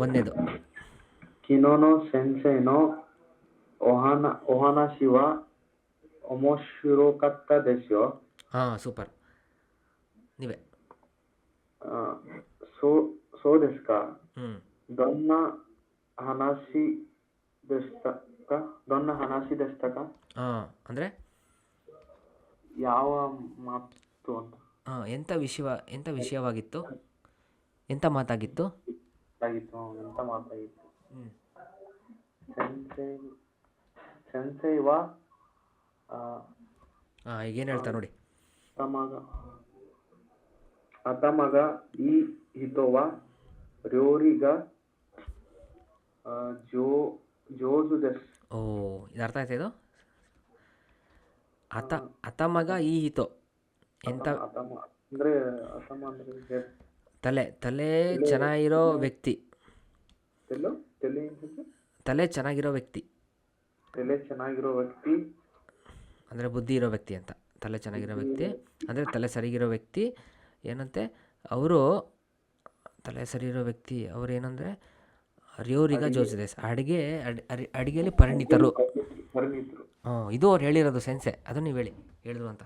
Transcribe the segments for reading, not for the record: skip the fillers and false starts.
ಒಂದನೇದು. 昨日の先生のお話は面白かったですよ。ಹಾಂ, ಸೂಪರ್. ನೀವೇ. あ、そうですか。ಹ್ಞೂ. どんな話でしたか? ಹಾಂ, ಅಂದರೆ ಯಾವ ಮಾತು ಅಂತ ಹಾಂ, ಎಂಥ ವಿಷಯವಾಗಿತ್ತು, ಎಂಥ ಮಾತಾಗಿತ್ತು. ಆಗಿತ್ತು, ಎಂತ ಮಾತಾಗಿತ್ತು. ಹ್ಞೂ. ಸೆನ್ಸೈ ಸೆನ್ಸೈವ ಹಾಂ, ಈಗೇನು ಹೇಳ್ತಾರೆ ನೋಡಿ. ಅತಮಗ ಈ ಹಿತೋವ ರ್ಯೋರಿಗ ಜೋಜು ದೆಸ್. ಓ, ಇದು ಅರ್ಥ ಆಯ್ತಾ ಇದು? ಅತಮಗ ಈ ಹಿತೋ ಎಂಥ ಅತಮ ಅಂದ್ರೆ ಅತಮ ಅಂದ್ರೆ ತಲೆ ಚೆನ್ನಾಗಿರೋ ವ್ಯಕ್ತಿ. ತಲೆ ಚೆನ್ನಾಗಿರೋ ವ್ಯಕ್ತಿ ಅಂದರೆ ಬುದ್ಧಿ ಇರೋ ವ್ಯಕ್ತಿ ಅಂತ. ತಲೆ ಚೆನ್ನಾಗಿರೋ ವ್ಯಕ್ತಿ ಅಂದರೆ ತಲೆ ಸರಿಗಿರೋ ವ್ಯಕ್ತಿ ಏನಂತೆ ಅವರು. ತಲೆ ಸರಿಗಿರೋ ವ್ಯಕ್ತಿ ಅವರು ಏನಂದರೆ ರ್ಯೋರಿಗ ಜೋಜಿದೆ, ಅಡಿಗೆಯಲ್ಲಿ ಪರಿಣಿತರು. ಇದು ಅವ್ರು ಹೇಳಿರೋದು ಸೆನ್ಸೆ. ಅದು ನೀವು ಹೇಳಿದ್ರು ಅಂತ.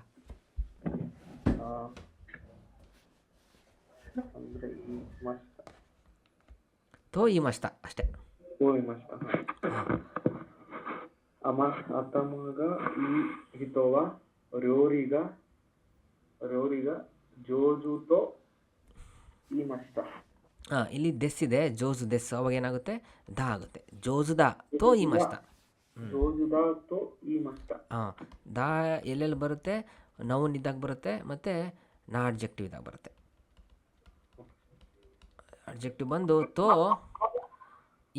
ತೋ ಈ ಮಸ್ತ ಅಷ್ಟೇ. ಅತಮಗ ಈ ಹಿತೋವ ರ್ಯೋರಿಗ ಜೋಜುತೋ ಈ ಮಸ್ತ. ಹಾಂ, ಇಲ್ಲಿ ದೆಸ್ ಇದೆ, ಜೋಜು ದೆಸ್. ಅವಾಗ ಏನಾಗುತ್ತೆ? ದಾ ಆಗುತ್ತೆ. ಜೋಜುದ ತೋ ಈ ಮಸ್ತ. ಹಾಂ, ದಾ ಎಲ್ಲೆಲ್ಲಿ ಬರುತ್ತೆ? ನೌನ್ ಇದ್ದಾಗ ಬರುತ್ತೆ, ಮತ್ತು ನಾ ಅಡ್ಜೆಕ್ಟಿವ್ ಇದ್ದಾಗ ಬರುತ್ತೆ. ಅಡ್ಜೆಕ್ಟಿವ್ ಬಂದು ತೋ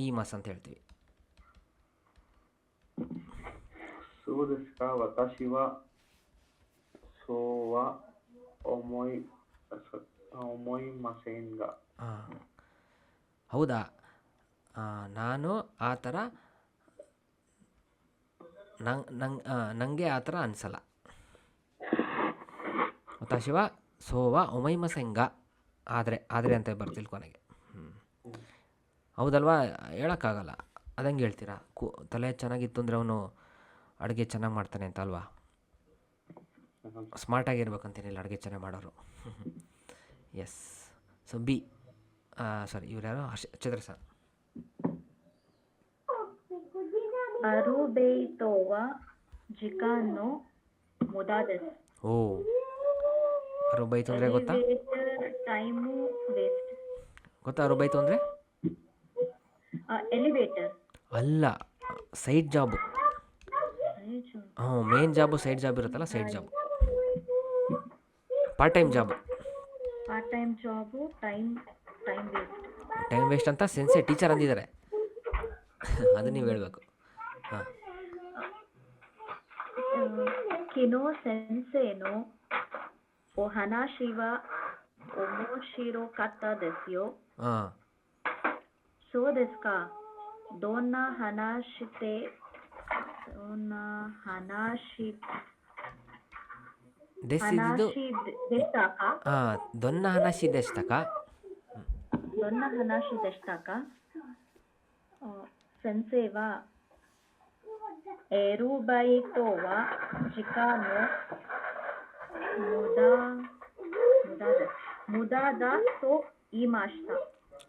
ಈ ಮಸ್ ಅಂತ ಹೇಳ್ತೀವಿ. ಹಾಂ, ಹೌದಾ, ನಾನು ಆ ಥರ ನನಗೆ ಆ ಥರ ಅನಿಸಲ್ಲ. ವತಾಶಿವ ಸೋವ ಒಮೈಮಸೆಂಗ ಆದರೆ ಅಂತ ಬರ್ತಿಲ್ ಕೊನೆಗೆ. ಹೌದಲ್ವಾ? ಹೇಳೋಕ್ಕಾಗಲ್ಲ. ಅದಂಗೆ ಹೇಳ್ತೀರಾ? ತಲೆ ಚೆನ್ನಾಗಿತ್ತು ಅಂದರೆ ಅವನು ಅಡುಗೆ ಚೆನ್ನಾಗಿ ಮಾಡ್ತಾನೆ ಅಂತ ಅಲ್ವಾ? ಸ್ಮಾರ್ಟಾಗಿರ್ಬೇಕಂತೇನಿಲ್ಲ ಅಡುಗೆ ಚೆನ್ನಾಗಿ ಮಾಡೋರು. ಎಸ್. So B. ಸಾರಿ, ಇವ್ರು ಯಾರು? ಚಿತ್ರ ಸರ್. ಅರುಬೆಯಿತೋವ ಜಿಕಾನೋ ಮುದಾದೆಸ್. ಓ, ಅರುಬೈತು ಅಂದರೆ ಗೊತ್ತಾ? Time waste. ಗೊತ್ತಾ ಅರುಬೈತು ಅಂದರೆ? ಎಲಿವೇಟರ್ ಅಲ್ಲ, side job. Main job side job ಇರುತ್ತಲ್ಲ, side job, part time job. Time waste ಅಂತ ಸೆನ್ಸೆ ಟೀಚರ್ ಅಂದಿದ್ದಾರೆ. ಅದು ನೀವು ಹೇಳಬೇಕು. ಹಾಂ, ಕಿನೋ ಸೆನ್ಸೇನೋ ಓ ಹನಾಶಿವ ಒಮೋಶಿರೋ ಕತ್ತ ದೆಸ್ಯೋ. ಹಾಂ, ಸೋ ದೆಸ್ಕಾ ದೋನ್ನ ಹನಾಶಿತೆ ದೆಸ್ಸಿದ್ದು. ಹಾಂ, ದೊನ್ನ ಹನಾಶಿ ದೆಸ್ತಕ. ದೊನ್ನ ಹನಾಶಿ ದೆಸ್ತಕ ಸೆನ್ಸೇವಾ ಎರುಬೈತೋವಾ ಜಿಕಾನೋ ಮುದಾದ ತೋ ಈ ಮಾಸ್ತ.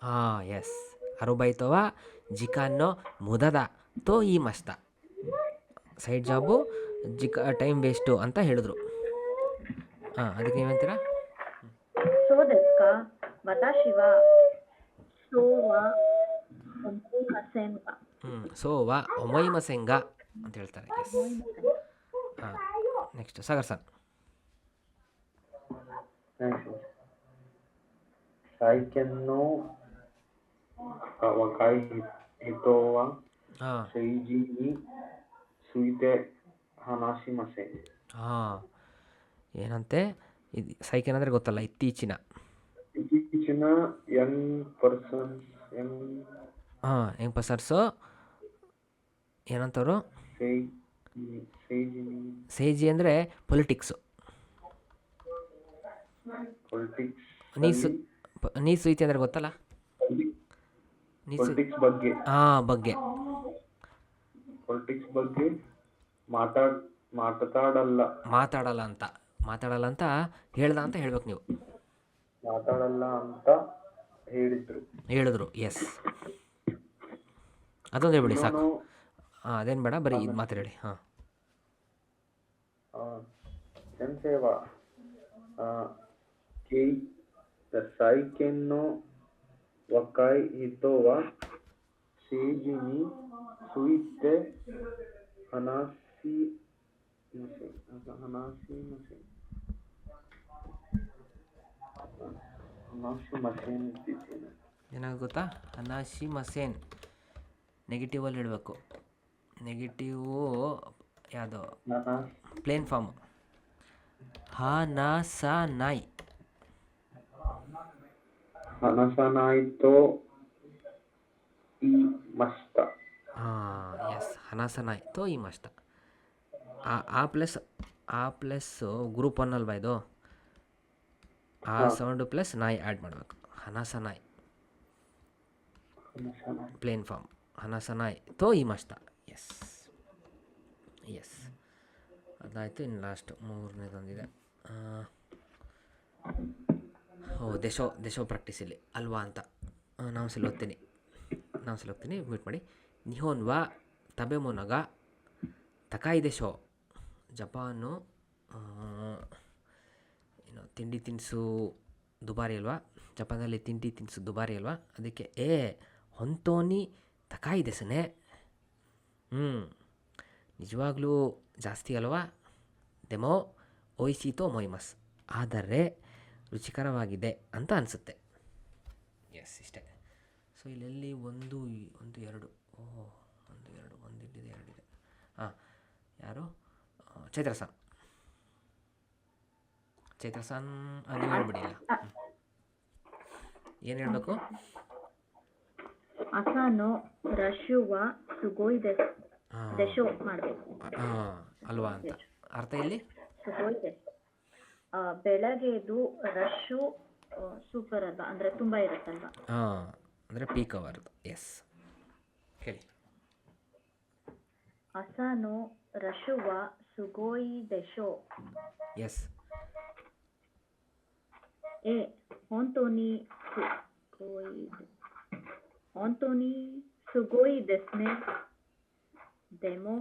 ಹಾಂ, ಎಸ್. ಅರುಬೈತೋವಾ ಜಿಕಾನೋ ಮುದದ ತೋ ಈ ಮಸ್ತ. ಸೈಡ್ ಜಾಬು, ಟೈಮ್ ವೇಸ್ಟು ಅಂತ ಹೇಳಿದ್ರು. ಹಾಂ, ಅದಕ್ಕೆ ನೀವಂತೀರಾ? ಸೋದೆಸ್ಕಾ ವತಾಶಿವ ಸೋವಾ ಒಮೈಮಸೆಂಗ. ಸೋವಾ ಒಮೈಮಸೆಂಗ ಅಂತ ಹೇಳ್ತಾರೆ. ಎಸ್. ಹಾಂ, ನೆಕ್ಸ್ಟ್ ಸಾಗರ್ ಸರ್. ಸೈಕೆನ್ನೋ ವಕಾಯಿ ಹಿತೋವ ಸೈಜಿನಿ ಸುಯಿತೆ ಹನಾಶಿಮಸೆ. ಹಾಂ, ಏನಂತೆ? ಇದು ಸೈಕೆನ್ ಅಂದರೆ ಗೊತ್ತಲ್ಲ, ಇತ್ತೀಚಿನ ಯಂಗ್ ಪರ್ಸನ್ಸು ಏನಂತವರು? ಸೈಜಿ ಅಂದರೆ ಪೊಲಿಟಿಕ್ಸು. ನೀ ಸುಯಿತಿ ಅಂದರೆ ಗೊತ್ತಲ್ಲ? ನೀಸು ಪೊಲಿಟಿಕ್ಸ್ ಬಗ್ಗೆ ಬಗ್ಗೆ ಪೊಲಿಟಿಕ್ಸ್ ಬಗ್ಗೆ ಮಾತಾಡಲ್ಲ ಮಾತಾಡಲ್ಲ ಅಂತ ಹೇಳ್ದ ಅಂತ ಹೇಳ್ಬೇಕು ನೀವು. ಮಾತಾಡಲ್ಲ ಅಂತ ಹೇಳಿದ್ರು. ಎಸ್, ಅದೊಂದು ಹೇಳ್ಬಿಡಿ ಸಾಕು. ಇನ್ನೊಂದು ಅದೇನು ಬೇಡ, ಬರೀ ಇದು ಮಾತ್ರ ಹೇಳಿ. ಹಾಂ, ಸೆನ್ಸೇವಾ ಕೇಯ್ ಸೈಕೆನ್ನೋ ವಕಾಯ್ ಹಿತೋವಾ ಸೇಜಿನಿ ಸುಯಿತೆ ಹನಾಸಿ ಮಸೆ ಅಂತಿದ್ದೇನೆ. ಏನಾಗ ಗೊತ್ತಾ? ಹನಾಶಿ ಮಸೇನ್ ನೆಗೆಟಿವಲ್ಲಿ ಹೇಳಬೇಕು. ನೆಗೆಟಿವು ಯಾವುದು? Plane farm ಹನಾಸನಾಯ್. ಹನಸನಾಯ್ತೋ ಈ ಮಸ್ತ. ಎಸ್, ಹನಾಸನಾಯ್ ತೋ ಈ ಮಸ್ತ. ಆ ಪ್ಲಸ್ ಗ್ರೂಪ್ 1 ಅಲ್ವಾ ಇದು? ಆ ಸೌಂಡು ಪ್ಲಸ್ ನಾಯಿ ಆ್ಯಡ್ ಮಾಡಬೇಕು. ಹನಾಸನಾಯ್ ಪ್ಲೇನ್ ಫಾರ್ಮ್. ಹನಾಸನಾಯ್ ತೋ ಈ ಮಸ್ತ. ಎಸ್, ಅದಾಯಿತು. ಇನ್ನು ಲಾಸ್ಟ್ ಮೂರನೇದೊಂದಿದೆ. ದೇಶೋ ಪ್ರಾಕ್ಟೀಸ್ ಇಲ್ಲಿ ಅಲ್ವಾ ಅಂತ ನಾವು ಸಲ ಓದ್ತೀನಿ. ಮ್ಯೂಟ್ ಮಾಡಿ. ನಿಹೋನ್ ವಾ ತಬೆಮೊನಗ ತಕಾಯಿ ದೇಶೋ. ಜಪಾನು ತಿಂಡಿ ತಿನಿಸು ದುಬಾರಿ ಅಲ್ವಾ? ಜಪಾನಲ್ಲಿ ತಿಂಡಿ ತಿನಿಸು ದುಬಾರಿ ಅಲ್ವಾ? ಅದಕ್ಕೆ ಹೊಂತೋನಿ ತಕಾಯಿ ದೇಸನೆ. ನಿಜವಾಗ್ಲೂ ಜಾಸ್ತಿ ಅಲ್ವಾ? ದೆಮೋ ಓಯ್ಸಿತೋ ಮೊಯ್ಮಸ್. ಆದರೆ ರುಚಿಕರವಾಗಿದೆ ಅಂತ ಅನಿಸುತ್ತೆ. ಎಸ್, ಇಷ್ಟೇ. ಸೊ ಇಲ್ಲೆಲ್ಲಿ ಒಂದು ಎರಡು ಒಂದಿದೆ, ಎರಡಿದೆ. ಯಾರು? ಚೈತ್ರಸಾನ್ ನೀವು ಹೇಳ್ಬಿಡಿ. ಇಲ್ಲ, ಏನು ಹೇಳಬೇಕು? ಅಸಾನೋ ರಶುವ ಸುಗೋಯ್ ದೆಶೋ ಮಾಡಬೇಕು. ಅಲ್ವಾ ಅಂತ ಅರ್ಥ. ಇಲ್ಲಿ ಸುಗೋಯ್ ದೆಶೋ ಬೆಳಗ್ಗೆದು ರಶ್ಶು ಸೂಪರ್ ಅಲ್ವಾ, ಅಂದರೆ ತುಂಬ ಇರುತ್ತಲ್ವಾ? ಅಂದರೆ ಪೀಕ್ ಅವರ್ದು. ಎಸ್, ಹೇಳಿ. ಅಸಾನೋ ರಶುವ ಸುಗೋಯ್ ದೆಶೋ. ಎಸ್. ಹೊಂತೋನಿ ಸುಗೋಯ್ ದೆಸ್ನೆ. ದೆಮೋ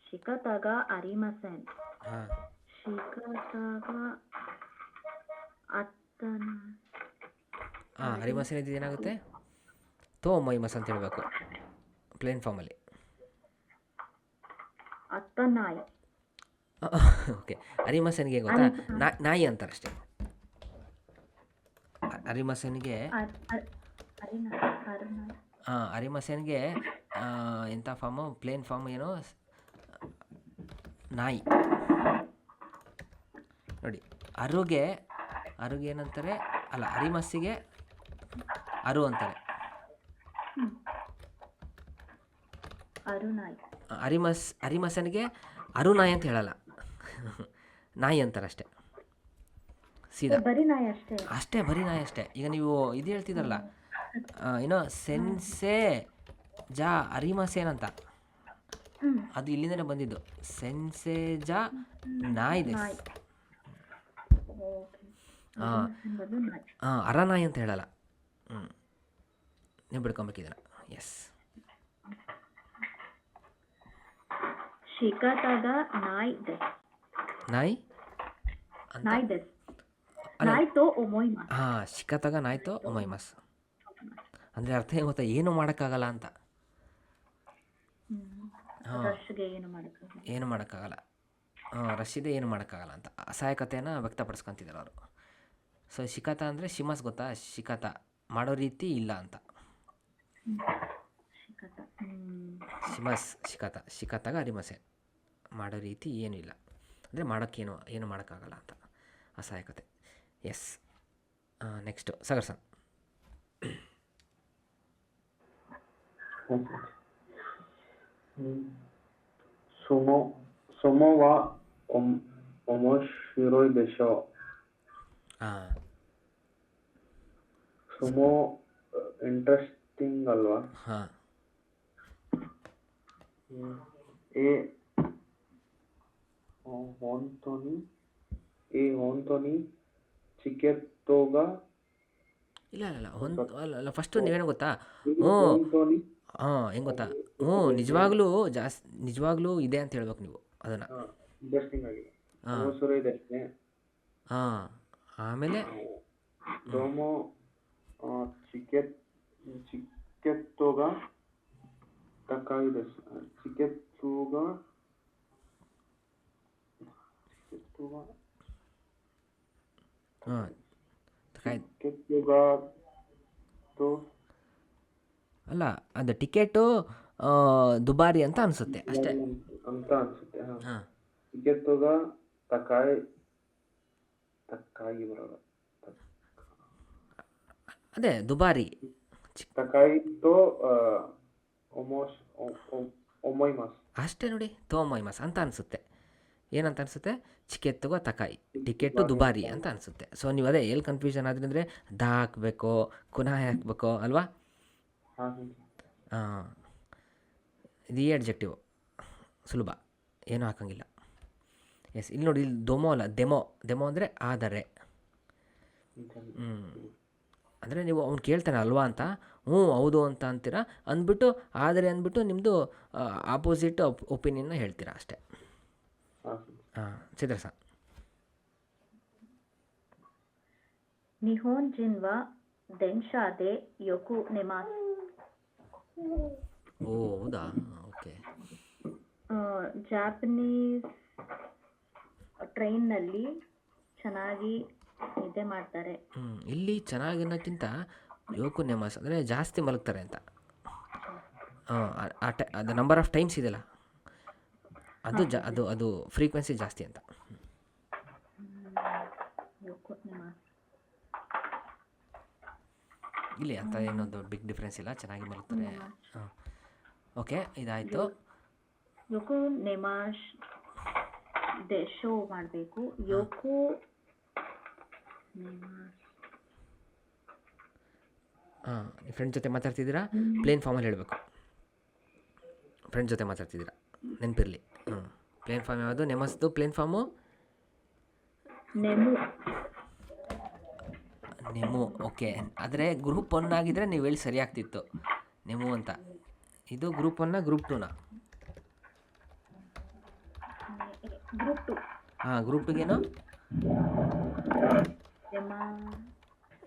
ಶಿಕಾತಾಗ ಅರಿಮಸೆನ್. ಅರಿಮಸೆನ್ ಇದ್ದು ಏನಾಗುತ್ತೆ? ತೋ ಮೊಯ್ಮಸ್ ಅಂತ ಹೇಳಬೇಕು ಪ್ಲೇನ್ ಫಾರ್ಮಲ್ಲಿ. ಅತ್ತನಾಯ್. ಓಕೆ, ಅರಿಮಸೆನ್ಗೆ ಗೊತ್ತಾ? ನಾಯಿ ಅಂತಾರಷ್ಟೇ. ಅರಿಮಸೆನ್ಗೆ ಅರಿಮಸೆನ್ಗೆ ಎಂಥ ಫಾರ್ಮು? ಪ್ಲೇನ್ ಫಾರ್ಮ್ ಏನು? ನಾಯಿ. ನೋಡಿ, ಅರುಗೆ ಏನಂತಾರೆ? ಅಲ್ಲ, ಅರಿಮಸ್ಸಿಗೆ ಅರು ಅಂತಾರೆ. ಅರಿಮಸನಿಗೆ ಅರು ನಾಯಿ ಅಂತ ಹೇಳಲ್ಲ, ನಾಯಿ ಅಂತಾರೆ ಅಷ್ಟೇ. ಸೀದಾ ಬರೀ ನಾಯಿ ಅಷ್ಟೇ. ಬರೀ ನಾಯಿ ಅಷ್ಟೇ. ಈಗ ನೀವು ಇದು ಹೇಳ್ತಿದ್ರಲ್ಲ, ಏನೋ ಸೆನ್ಸೆ ಜಾ ಅರಿಮಸೇನ್ ಅಂತ, ಅದು ಇಲ್ಲಿಂದನೇ ಬಂದಿದ್ದು. ಸೆನ್ಸೆ ಜಾ ನಾಯಿ ದೇಸ್. ಅರನಾಯಿ ಅಂತ ಹೇಳಲ್ಲ. ನೀವು ಬಿಡ್ಕೊಬೇಕಿದ್ದೀರ. ಎಸ್. ಶಿಕಾತಾಗ ನಾಯಿ ದೆಸ್. ನಾಯಿ ದೆಸ್. ನಾಯ್ತೋ ಒಮೊಯ್ಮಸ್. ಶಿಕಾತಾಗ ನಾಯ್ತೋ ಒಮೊಯ್ಮಸ್ ಅಂದರೆ ಅರ್ಥ ಏನು ಗೊತ್ತಾ? ಏನು ಮಾಡೋಕ್ಕಾಗಲ್ಲ ಅಂತ. ಏನು ಮಾಡೋಕ್ಕಾಗಲ್ಲ. ರಶಿದೆ ಏನು ಮಾಡೋಕ್ಕಾಗಲ್ಲ ಅಂತ ಅಸಹಾಯಕತೆಯನ್ನು ವ್ಯಕ್ತಪಡಿಸ್ಕೊತಿದ್ದಾರೆ ಅವರು. ಸೊ ಶಿಕಾತ ಅಂದರೆ ಶಿಮಸ್ ಗೊತ್ತಾ? ಶಿಕಾತ ಮಾಡೋ ರೀತಿ ಇಲ್ಲ ಅಂತ. ಶಿಮಸ್ ಶಿಕಾತಾಗ ಅರಿಮಸೆ ಮಾಡೋ ರೀತಿ ಏನೂ ಇಲ್ಲ ಅಂದರೆ ಏನು ಮಾಡೋಕ್ಕಾಗಲ್ಲ ಅಂತ ಅಸಹಾಯಕತೆ. ಎಸ್. ನೆಕ್ಸ್ಟು ಸಗರ್ಸನ್. ಸುಮೋವಾ omoshiroi desho. ಹಾಂ ಸುಮೋ ಇಂಟ್ರೆಸ್ಟಿಂಗ್ ಅಲ್ವಾ? ಹಾಂ ಎ ಹೊಂತೋನಿ ಹೊಂತೋನಿ ಚಿಕೆತ್ತೋಗ ಇಲ್ಲ ಫಸ್ಟು ನೀವೇನು ಗೊತ್ತಾ? ಹ್ಞೂ ಹೊಂತೋನಿ ಹಾಂ ಹೆಂಗೆ ಗೊತ್ತಾ? ನಿಜವಾಗ್ಲೂ ಇದೆ ಅಂತ ಹೇಳ್ಬೇಕು ನೀವು ಅದನ್ನು. ಇಂಟ್ರೆಸ್ಟಿಂಗ್ ಆಗಿದೆ. ಹಾಂ ಓಮೋಶಿರೋಯ್ ದೆಸ್ನೆ. ಹಾಂ ಆಮೇಲೆ ಡೋಮೋ ಚಿಕೆತ್ತೋಗ ತಕಾಯಿ ದೆಸು. ಚಿಕೆತ್ತೋಗ ಹಾಂ ಚಿಕೆತ್ತೋಗ ತೋ ಅಲ್ಲ ಅದು ಟಿಕೆಟು ದುಬಾರಿ ಅಂತ ಅನಿಸುತ್ತೆ ಅಷ್ಟೇ. ಅಂತ ಅನ್ಸುತ್ತೆ. ಹಾಂ ಚಿಕೆತ್ತೋಗ ತಕಾಯಿ ಬರೋಲ್ಲ. ಅದೇ ದುಬಾರಿ. ತಕಾಯಿ ತೋ ಒಮೊಯ್ಮಾಸ್. ಅಷ್ಟೇ ನೋಡಿ, ತೋಮೈಮಸ್ ಅಂತ ಅನಿಸುತ್ತೆ. ಏನಂತ ಅನಿಸುತ್ತೆ? ಚಿಕೆತ್ತುಗೋ ತಕಾಯಿ, ಟಿಕೆಟು ದುಬಾರಿ ಅಂತ ಅನಿಸುತ್ತೆ. ಸೊ ನೀವು ಅದೇ ಎಲ್ಲಿ ಕನ್ಫ್ಯೂಷನ್ ಆದ್ರಿ ಅಂದರೆ ದಾ ಹಾಕಬೇಕೋ ಕುನಾಯ್ ಹಾಕಬೇಕೋ ಅಲ್ವಾ? ಹಾಂ ಹಾಂ ಇದು ಈ ಅಡ್ಜೆಕ್ಟಿವ್ ಸುಲಭ, ಏನೂ ಹಾಕಂಗಿಲ್ಲ. ಎಸ್ ಇಲ್ಲಿ ನೋಡಿ, ಇಲ್ಲಿ ದೊಮೋ ಅಲ್ಲ ದೆಮೋ ಅಂದರೆ ಆದರೆ. ಅಂದರೆ ನೀವು ಅವ್ನು ಕೇಳ್ತಾನೆ ಅಲ್ವಾ ಅಂತ, ಹ್ಞೂ ಹೌದು ಅಂತ ಅಂತೀರಾ, ಅಂದ್ಬಿಟ್ಟು ಆದರೆ ಅಂದ್ಬಿಟ್ಟು ನಿಮ್ಮದು ಆಪೋಸಿಟ್ ಒಪಿನಿಯನ್ನ ಹೇಳ್ತೀರಾ ಅಷ್ಟೇ. ಹಾಂ ಚಿತ್ರಸ. ನಿಹೋನ್ ಜಿನ್ವಾ ದೆನ್ಶಾದೆ ಯೋಕು ನೆಮಾಸ್. ಓ ಹೌದಾ, ಓಕೆ. ಜಾಪನೀಸ್ ಟ್ರೈನ್ನಲ್ಲಿ ಚೆನ್ನಾಗಿ ನಿದ್ದೆ ಮಾಡ್ತಾರೆ. ಇಲ್ಲಿ ಚೆನ್ನಾಗಿ ಅನ್ನೋಕ್ಕಿಂತ ಯೋಕು ನೆಮಾಸ್ ಅಂದರೆ ಜಾಸ್ತಿ ಮಲಗ್ತಾರೆ ಅಂತ. ಅದು ನಂಬರ್ ಆಫ್ ಟೈಮ್ಸ್ ಇದೆಯಲ್ಲ, ಅದು ಫ್ರೀಕ್ವೆನ್ಸಿ ಜಾಸ್ತಿ ಅಂತ. ಯೋಕು ನೆಮಾಸ್ ಇಲ್ಲಿ ಅಂತ ಏನೋ ದೊಡ್ಡ ಬಿಗ್ ಡಿಫ್ರೆನ್ಸ್ ಇಲ್ಲ, ಚೆನ್ನಾಗಿ ಮಲಗ್ತಾರೆ. ಹಾಂ ಓಕೆ, ಇದಾಯಿತು. ಯೋಕು ನೆಮಾಶ್ ಶೋ ಮಾಡಬೇಕು. ಯೋಕು ಹಾಂ ಫ್ರೆಂಡ್ ಜೊತೆ ಮಾತಾಡ್ತಿದ್ದೀರಾ, ಪ್ಲೇನ್ ಫಾರ್ಮಲ್ಲಿ ಹೇಳಬೇಕು. ಫ್ರೆಂಡ್ ಜೊತೆ ಮಾತಾಡ್ತಿದ್ದೀರಾ ನೆನಪಿರಲಿ. ಪ್ಲೇನ್ ಫಾರ್ಮ್ ಯಾವುದು? ನೆಮಸ್ದು ಪ್ಲೇನ್ ಫಾರ್ಮು ನೆಮು. ಓಕೆ, ಆದರೆ ಗ್ರೂಪ್ 1 ಆಗಿದ್ದರೆ ನೀವು ಹೇಳಿ ಸರಿ ಆಗ್ತಿತ್ತು, ನೆಮು ಅಂತ. ಇದು ಗ್ರೂಪ್ 1 ಗ್ರೂಪ್ 2 ಗ್ರೂಪ್ 2. ಹಾಂ ಗ್ರೂಪ್ 2ಗೇನು? ನೆಮಾ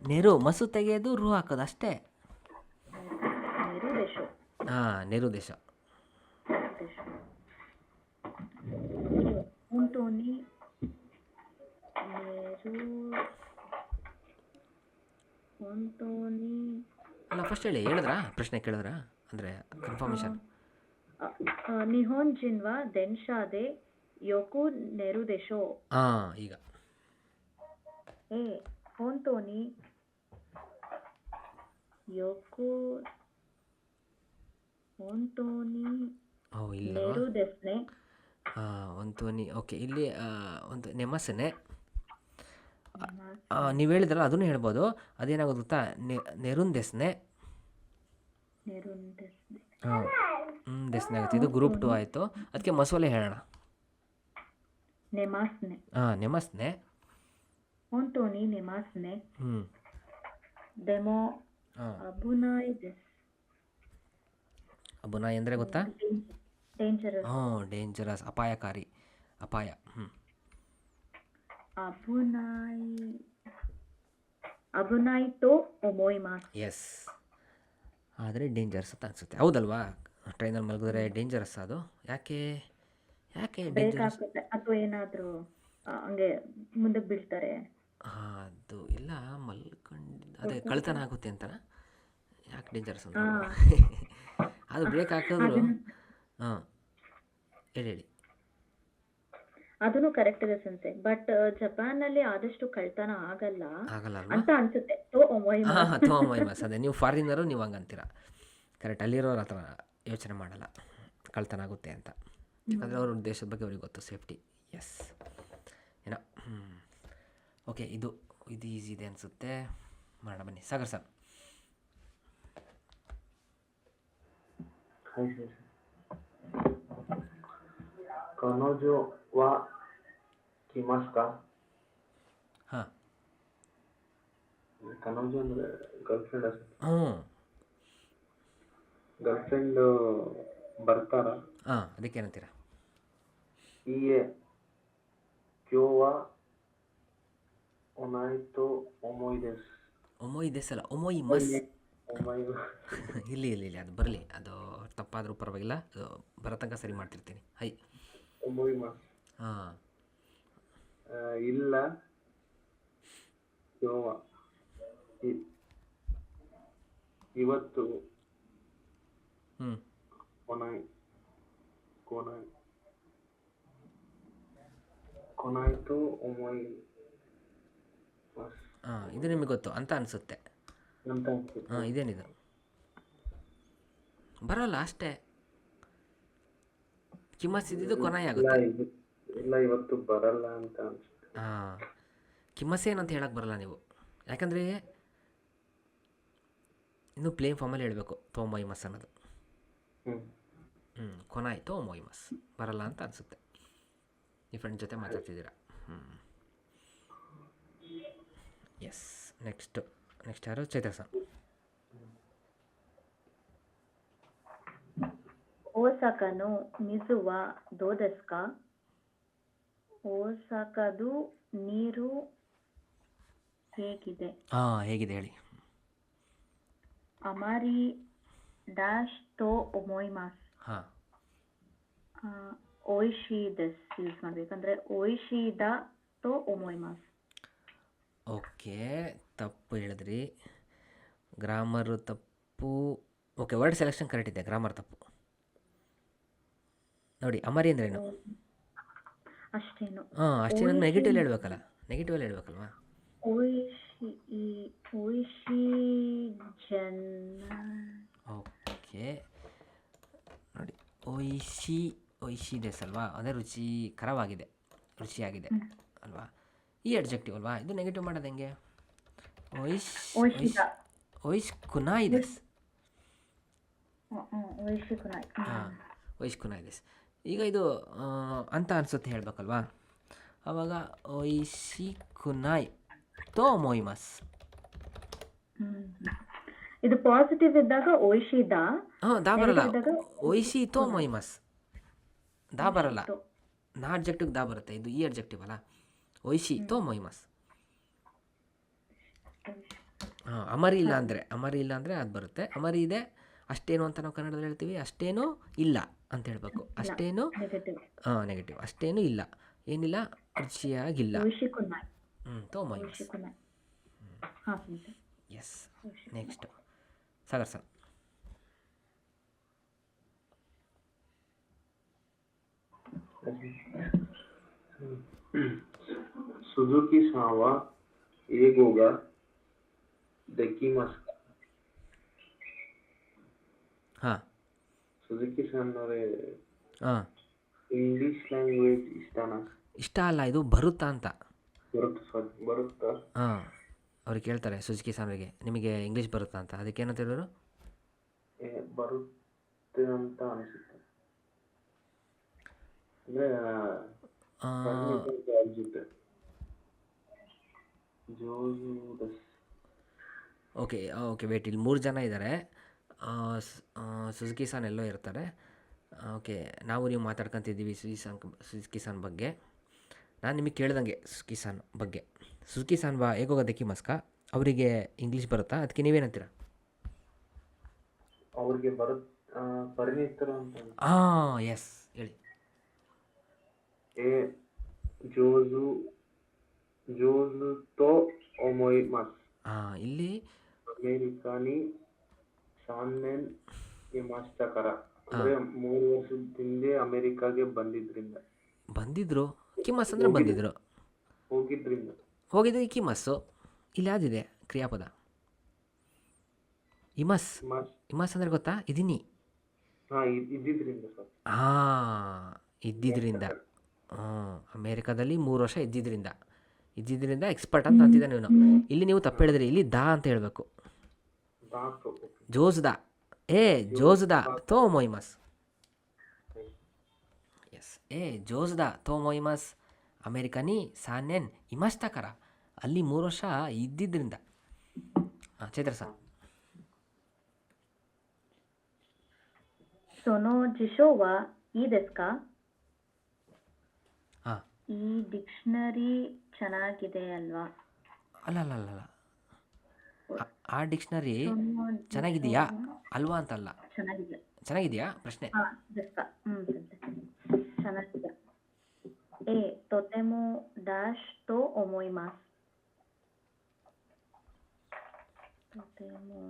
ನೆರು, ಮಸು ತೆಗೆಯೋದು, ರು ಹಾಕೋದು ಅಷ್ಟೇ. ನೆರು ದೇಶೋ. ಹಾಂ ನೆರು ದೇಶ. ಉಂಟೋನಿ ನೆರು ಉಂಟೋನಿ. ಅಲ್ಲ ಫಸ್ಟ್ ಹೇಳಿದ್ರಾ? ಪ್ರಶ್ನೆ ಕೇಳಿದ್ರಾ? ಅಂದರೆ ಕನ್ಫರ್ಮೇಷನ್. ನಿಹೋನ್ ಜಿನ್ವಾ ದೆನ್ಶಾದೆ ಯೋಕು ನೆರು ದೇಶೋ. ಹಾಂ ಈಗ ಹೊಂಟೋನಿ ಯೋಕು ಹೊಂಟೋನಿ ಇಲ್ಲ ನೆರು ದೆಸ್ನೆ. ಒಂತೋನಿ. ಓಕೆ, ಇಲ್ಲಿ ಒಂದು ನೆಮಸನೆ ನೀವು ಹೇಳಿದ್ರಲ್ಲ, ಅದನ್ನು ಹೇಳ್ಬೋದು. ಅದೇನಾಗೋದು ಗೊತ್ತಾ? ನೆರುನ್ ದೆಸ್ನೆ. ಹಾಂ ದೆಸ್ನೆ ಆಗುತ್ತೆ. ಇದು ಗ್ರೂಪ್ 2 ಆಯಿತು. ಅದಕ್ಕೆ ಮಸೋಲೆ ಹೇಳೋಣ. ನೆಮಾಸ್ನೆ. ಹಾಂ ನೆಮಸ್ನೆ. ಹೊಂಟೋನಿ ನೆಮಾಸ್ನೆ. ಹ್ಞೂ ಡೆಮೋ ಹಾಂ ಅಬುನಾಯ್ ದೆಸ್. ಅಬುನಾಯ್ ಅಂದರೆ ಗೊತ್ತಾ? ಡೇಂಜರಸ್. ಹಾಂ ಡೇಂಜರಸ್, ಅಪಾಯಕಾರಿ, ಅಪಾಯ. ಅಬುನಾಯ್ ತೋ ಒಮೋಯ್ಮಾಸ್. ಎಸ್, ಆದರೆ ಡೇಂಜರಸ್ ಅಂತ ಅನಿಸುತ್ತೆ, ಹೌದಲ್ವಾ? ಟ್ರೈನಲ್ಲಿ ಮಲಗಿದ್ರೆ ಡೇಂಜರಸ್ ಅದು. ಯಾಕೆ ಡೇಂಜರಸ್? ಅಥವಾ ಏನಾದರೂ ಹಂಗೆ ಮುಂದೆ ಬೀಳ್ತಾರೆ. ಅದು ಇಲ್ಲ, ಅದೇ ಕಳ್ತನ ಆಗುತ್ತೆ ಅಂತ. ಯಾಕೆ ಡೇಂಜರಸ್ ಅಂತ ಅದು ಬ್ರೇಕ್ ಹಾಕಿದ್ರು. ಹಾಂ ಹೇಳಿ. ಅದನ್ನು ಕರೆಕ್ಟ್ ಇದೆ ಸೆನ್ಸೆ. ಬಟ್ ಜಪಾನಲ್ಲಿ ಆದಷ್ಟು ಕಳ್ತನ ಆಗಲ್ಲ ಅಂತ ಅನ್ಸುತ್ತೆ. ತೋಮೈಮಸ್ ಅದೇ, ನೀವು ಫಾರಿನರು, ನೀವು ಹಂಗೆ ಅಂತೀರಾ. ಕರೆಕ್ಟ್, ಅಲ್ಲಿರೋರು ಆ ಥರ ಯೋಚನೆ ಮಾಡಲ್ಲ, ಕಳ್ತನ ಆಗುತ್ತೆ ಅಂತ. ಯಾಕಂದರೆ ಅವ್ರ ದೇಶದ ಬಗ್ಗೆ ಅವ್ರಿಗೆ ಗೊತ್ತು, ಸೇಫ್ಟಿ. ಎಸ್ ಏನೋ ಓಕೆ, ಇದು ಈಸಿ ಇದೆ ಅನಿಸುತ್ತೆ. ಮಾಡೋಣ ಬನ್ನಿ. ಸಾಗರ್ ಸರ್.はい先生。彼女は来ますか？ಹಾಂ.彼女ಅಂದ್ರೆ ಗರ್ಲ್ಫ್ರೆಂಡ್ ಅಷ್ಟೇ. ಹ್ಞೂ. ಗರ್ಲ್ಫ್ರೆಂಡ್ ಬರ್ತಾರ? ಹಾಂ, ಅದಕ್ಕೇನಂತೀರ? ಈ ಕ್ಯೋವಾ ಒನಾಯ್ತು ಒಮೊಯ್ದೆಸ್. ಒಮೊಯ್ ಸಲ ಒಮೊಯ್ ಮಸ್. ಒಮೊಯ್ ಇಲ್ಲಿ ಅದು ಬರಲಿ, ಅದು ತಪ್ಪಾದರೂ ಪರವಾಗಿಲ್ಲ, ಅದು ಬರೋ ತನಕ ಸರಿ ಮಾಡ್ತಿರ್ತೀನಿ. ಹೈ. ಒಮೊಯ್ ಮಸ್. ಹಾಂ. ಇಲ್ಲ ಕ್ಯೋವಾ ಇವತ್ತು ಹ್ಞೂ. ಕೊನಾಯ್ತು ಒಮೊಯ್ ಮಸ್ ಹಾಂ, ಇದು ನಿಮಗೆ ಗೊತ್ತು ಅಂತ ಅನಿಸುತ್ತೆ. ಅಂತ ಅನ್ಸುತ್ತೆ. ಹಾಂ, ಇದೇನಿದು ಬರೋಲ್ಲ ಅಷ್ಟೇ. ಕಿಮ್ಮಸ್ ಇದ್ದಿದ್ದು ಕೊನಾಯಿ ಆಗುತ್ತೆ. ಇಲ್ಲ ಇವತ್ತು ಬರಲ್ಲ ಅಂತ ಅನ್ಸುತ್ತೆ. ಹಾಂ, ಕಿಮ್ಮಸೇನಂತ ಹೇಳಕ್ಕೆ ಬರಲ್ಲ ನೀವು, ಯಾಕಂದರೆ ಇನ್ನು ಪ್ಲೇನ್ ಫಾರ್ಮಲ್ಲಿ ಹೇಳಬೇಕು. ತೋಮೊಯ್ ಮಸ್ ಅನ್ನೋದು. ಕೊನಾಯ್ ತೋಮೊಯ್ ಮಸ್ ಬರಲ್ಲ ಅಂತ ಅನಿಸುತ್ತೆ. ಈ ಫ್ರೆಂಡ್ ಜೊತೆ ಮಾತಾಡ್ತಿದ್ದೀರಾ. ಎಸ್. ನೆಕ್ಸ್ಟ್ ಯಾರು? ಚೈತ್ರ ಸರ್. ಓಸಾಕನು ಮಿಜುವ ದೋದಸ್ಕ. ಓಸಾಕದು ನೀರು ಹೇಗಿದೆ? ಹಾಂ, ಹೇಗಿದೆ ಹೇಳಿ. ಅಮಾರಿ ಡ್ಯಾಶ್ ತೋ ಒಮೊಯ್ಮಾಸ್. ಹಾಂ. ಓಯ್ಶಿದಸ್ ಯೂಸ್ ಮಾಡಬೇಕಂದ್ರೆ ಓಯ್ಶಿದ ತೋ ಒಮೊಯ್ಮಾಸ್. ಓಕೆ, ತಪ್ಪು ಹೇಳಿದ್ರಿ. ಗ್ರಾಮರು ತಪ್ಪು. ಓಕೆ, ವರ್ಡ್ ಸೆಲೆಕ್ಷನ್ ಕರೆಕ್ಟ್ ಇದೆ, ಗ್ರಾಮರ್ ತಪ್ಪು. ನೋಡಿ, ಅಮರಿ ಅಂದ್ರೇನು? ಅಷ್ಟೇನು. ಹಾಂ, ಅಷ್ಟೇನು ನೆಗೆಟಿವ್ ಹೇಳ್ಬೇಕಲ್ಲ, ನೆಗೆಟಿವಲ್ಲಿ ಹೇಳ್ಬೇಕಲ್ವಾ? ಓಯ್ಶಿ ಓಕೆ, ನೋಡಿ, ಓಯ್ಶಿದೆಸ್ ಅಲ್ವಾ, ಅದೇ ರುಚಿಕರವಾಗಿದೆ, ರುಚಿಯಾಗಿದೆ ಅಲ್ವಾ? ಈ ಅಡ್ಜೆಕ್ಟಿವ್ ಅಲ್ವಾ, ಇದು ನೆಗೆಟಿವ್ ಮಾಡೋದು ಹೆಂಗೆ? ಓಯ್ಶ್ ಕುನಾಯಿದೆಸ್. ಹಾಂ, ಓಯ್ಶ್ ಕುನಾಯಿದೆಸ್. ಈಗ ಇದು ಅಂತ ಅನಿಸುತ್ತೆ ಹೇಳಬೇಕಲ್ವಾ? ಆವಾಗ ಓಯ್ಶಿ ಕುನಾಯ್ ತೋ ಮೊಯ್ಮಸ್. ಇದು ಪಾಸಿಟಿವ್ ಇದ್ದಾಗ ಓಯ್ಶಿದ. ಹಾಂ, ದಾ ಬರಲ್ಲ. ಓಯ್ಶಿ ತೋ ಮೊಯ್ಮಸ್, ದಾ ಬರಲ್ಲ. ನಾ ಅಡ್ಜೆಕ್ಟಿವ್ ದಾ ಬರುತ್ತೆ, ಇದು ಈ ಅಡ್ಜೆಕ್ಟಿವ್ ಅಲ್ಲ. ಓಯ್ಶಿ ತೋ ಮೊಯ್ಮಸ್. ಹಾಂ, ಅಮರಿ ಇಲ್ಲ ಅಂದರೆ ಅದು ಬರುತ್ತೆ. ಅಮರಿ ಇದೆ ಅಷ್ಟೇನು ಅಂತ ನಾವು ಕನ್ನಡದಲ್ಲಿ ಹೇಳ್ತೀವಿ. ಅಷ್ಟೇನು ಇಲ್ಲ ಅಂತ ಹೇಳಬೇಕು. ಅಷ್ಟೇನು ಹಾಂ, ನೆಗೆಟಿವ್. ಅಷ್ಟೇನು ಇಲ್ಲ, ಏನಿಲ್ಲ, ರುಚಿಯಾಗಿಲ್ಲ. ತೋ ಮೊಯ್ಮಸ್. Yes. Next Sagar sir. Suzuki ಸಾವ ಏಗೋಗ ದೆಕಿಮಸ್. ಹಾಂ, ಸುಜುಕಿ ಸಾನ್ ಅವರೇ ಹಾಂ, ಇಂಗ್ಲಿಷ್ ಲ್ಯಾಂಗ್ವೇಜ್ ಇಷ್ಟ ಅಲ್ಲ, ಇದು ಬರುತ್ತಾ ಅಂತ. ಬರುತ್ತಾ? ಹಾಂ, ಅವ್ರಿಗೆ ಕೇಳ್ತಾರೆ ಸುಜುಕಿ ಸಾನ್ರಿಗೆ, ನಿಮಗೆ ಇಂಗ್ಲೀಷ್ ಬರುತ್ತಾ ಅಂತ. ಅದಕ್ಕೇನಂತ ಹೇಳಿದ್ರು? ಬರುತ್ತೆ ಅಂತ ಅನಿಸುತ್ತೆ. ಓಕೆ, ವೇಟ್, ಇಲ್ಲಿ 3 ಜನ ಇದ್ದಾರೆ. ಸುಜುಕಿ ಸಾನ್ ಎಲ್ಲೋ ಇರ್ತಾರೆ. ಓಕೆ, ನಾವು ನೀವು ಮಾತಾಡ್ಕೊತಿದ್ದೀವಿ ಸುಜುಕಿ ಸಾನ್ ಬಗ್ಗೆ. ನಾನು ನಿಮಗೆ ಕೇಳ್ದಂಗೆ ಸುಜುಕಿ ಸಾನ್ ಬಗ್ಗೆ. ಸುಜುಕಿ ಸಾನ್ ವಾ ಹೇಗೋಗ ದೆಕಿಮಸ್ಕ, ಅವರಿಗೆ ಇಂಗ್ಲೀಷ್ ಬರುತ್ತಾ? ಅದಕ್ಕೆ ನೀವೇನಂತೀರ? ಅವ್ರಿಗೆ ಪರಿಣಿತರು ಅಂತ. ಹಾಂ, ಎಸ್, ಹೇಳಿ. ಜೋಜು ತೋ ಒಮೊಯ್ಮಸ್. ಹಾಂ, ಇಲ್ಲಿ ಅಮೇರಿಕಾನಿ ಶಾನ್ಮೆನ್ ಇಮಾಸ್ಟಕರ ಅಂದ್ರೆ 3 ವರ್ಷದ ಹಿಂದೆ ಅಮೆರಿಕಾಗೆ ಬಂದಿದ್ರು. ಕಿಮಸ್ ಅಂದ್ರೆ ಬಂದಿದ್ರು, ಹೋಗಿದ್ದು. ಕಿಮಸ್ಸು ಇಲ್ಲಿ ಯಾವ್ದಿದೆ ಕ್ರಿಯಾಪದ? ಇಮಸ್ ಅಂದ್ರೆ ಗೊತ್ತಾ? ಇದೀನಿ. ಹಾಂ, ಇದ್ದಿದ್ರಿಂದ. ಅಮೇರಿಕಾದಲ್ಲಿ 3 ವರ್ಷ ಇದ್ದಿದ್ದರಿಂದ ಎಕ್ಸ್ಪರ್ಟ್ ಅಂತ ಅಂತಿದ್ದಾನೆ ಇವನು. ಇಲ್ಲಿ ನೀವು ತಪ್ಪು ಹೇಳಿದ್ರಿ, ಇಲ್ಲಿ ದಾ ಅಂತ ಹೇಳಬೇಕು. दातो. ಜೋಜ್ದಾ ಜೋಜ್ದಾ ತೋ ಮೊಯ್ಮಸ್. ಎಸ್ ಜೋಜ್ದಾ ತೋ ಮೊಯ್ಮಸ್ ಅಮೇರಿಕನಿ ಸಾನೆನ್ ಇಮಸ್ತಾಕರ. ಅಲ್ಲಿ 3 ವರ್ಷ ಇದ್ದಿದ್ದರಿಂದ. ಚೈತ್ರ ಸರ್. ಸೊನೋ ಜಿಶೋವಾ ಈ ಡೆಸ್ಕ. ಹಾಂ ಈ ಡಿಕ್ಷನರಿ ಚೆನ್ನಾಗಿದೆ ಅಲ್ವಾ? ಅಲ್ಲ ಆ ಡಿಕ್ಷನರಿ ಸೊನೋ ಚೆನ್ನಾಗಿದೆಯಾ ಜಿಶೋವಾ ಅಲ್ವಾ ಅಂತಲ್ಲ, ಚೆನ್ನಾಗಿದೆ. ಚೆನ್ನಾಗಿದೆಯಾ ಪ್ರಶ್ನೆ. ಡೆಸ್ಕ ಚೆನ್ನಾಗಿದೆ. ತೊತೆಮೋ ಡ್ಯಾಶ್ ತೋ ಒಮೊಯ್ಮಾಸ್. ತೊತೆಮೋ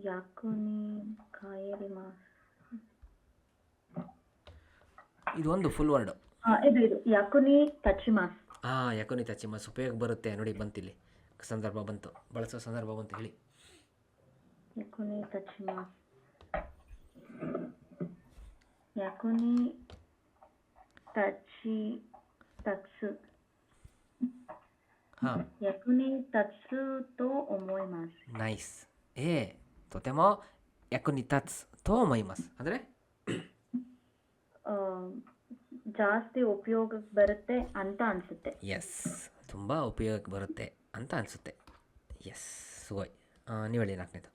ಯಾಕುನಿ ಕಾಯರಿಮಾಸ್. ಇದು ಒಂದು ಫುಲ್ ವರ್ಡು. ಇದು ಯಾಕುನಿ ತಚಿಮಾಸ್. ಯಾಕೋನಿ ತಚಿಮಸ್ ಉಪಯೋಗ ಬರುತ್ತೆ ನೋಡಿ, ಬಂತಿಲ್ಲಿ ಸಂದರ್ಭ ಬಂತು, ಬಳಸೋ ಸಂದರ್ಭ ಬಂತು, ಹೇಳಿ. ಯಾಕುನಿ ತಚಿಮಾಸ್. ಯಾಕುನಿ ತಚಿ ತತ್ಸು. ಹಾಂ ಯಾಕುನಿ ತತ್ಸು ತೋ ಒಮೊಯ್ಮಾಸ್. ನೈಸ್. ತೊತೆಮೋ ಯಾಕೋನಿ ತತ್ಸ್ ತೋ ಮೊಯ್ಮಸ್ ಅಂದರೆ ಜಾಸ್ತಿ ಉಪಯೋಗಕ್ಕೆ ಬರುತ್ತೆ ಅಂತ ಅನ್ಸುತ್ತೆ. ಎಸ್, ತುಂಬ ಉಪಯೋಗಕ್ಕೆ ಬರುತ್ತೆ ಅಂತ ಅನಿಸುತ್ತೆ. ಎಸ್, ಸುಗೋಯ್. ನೀವು ಹೇಳಿ 4ನೇದು.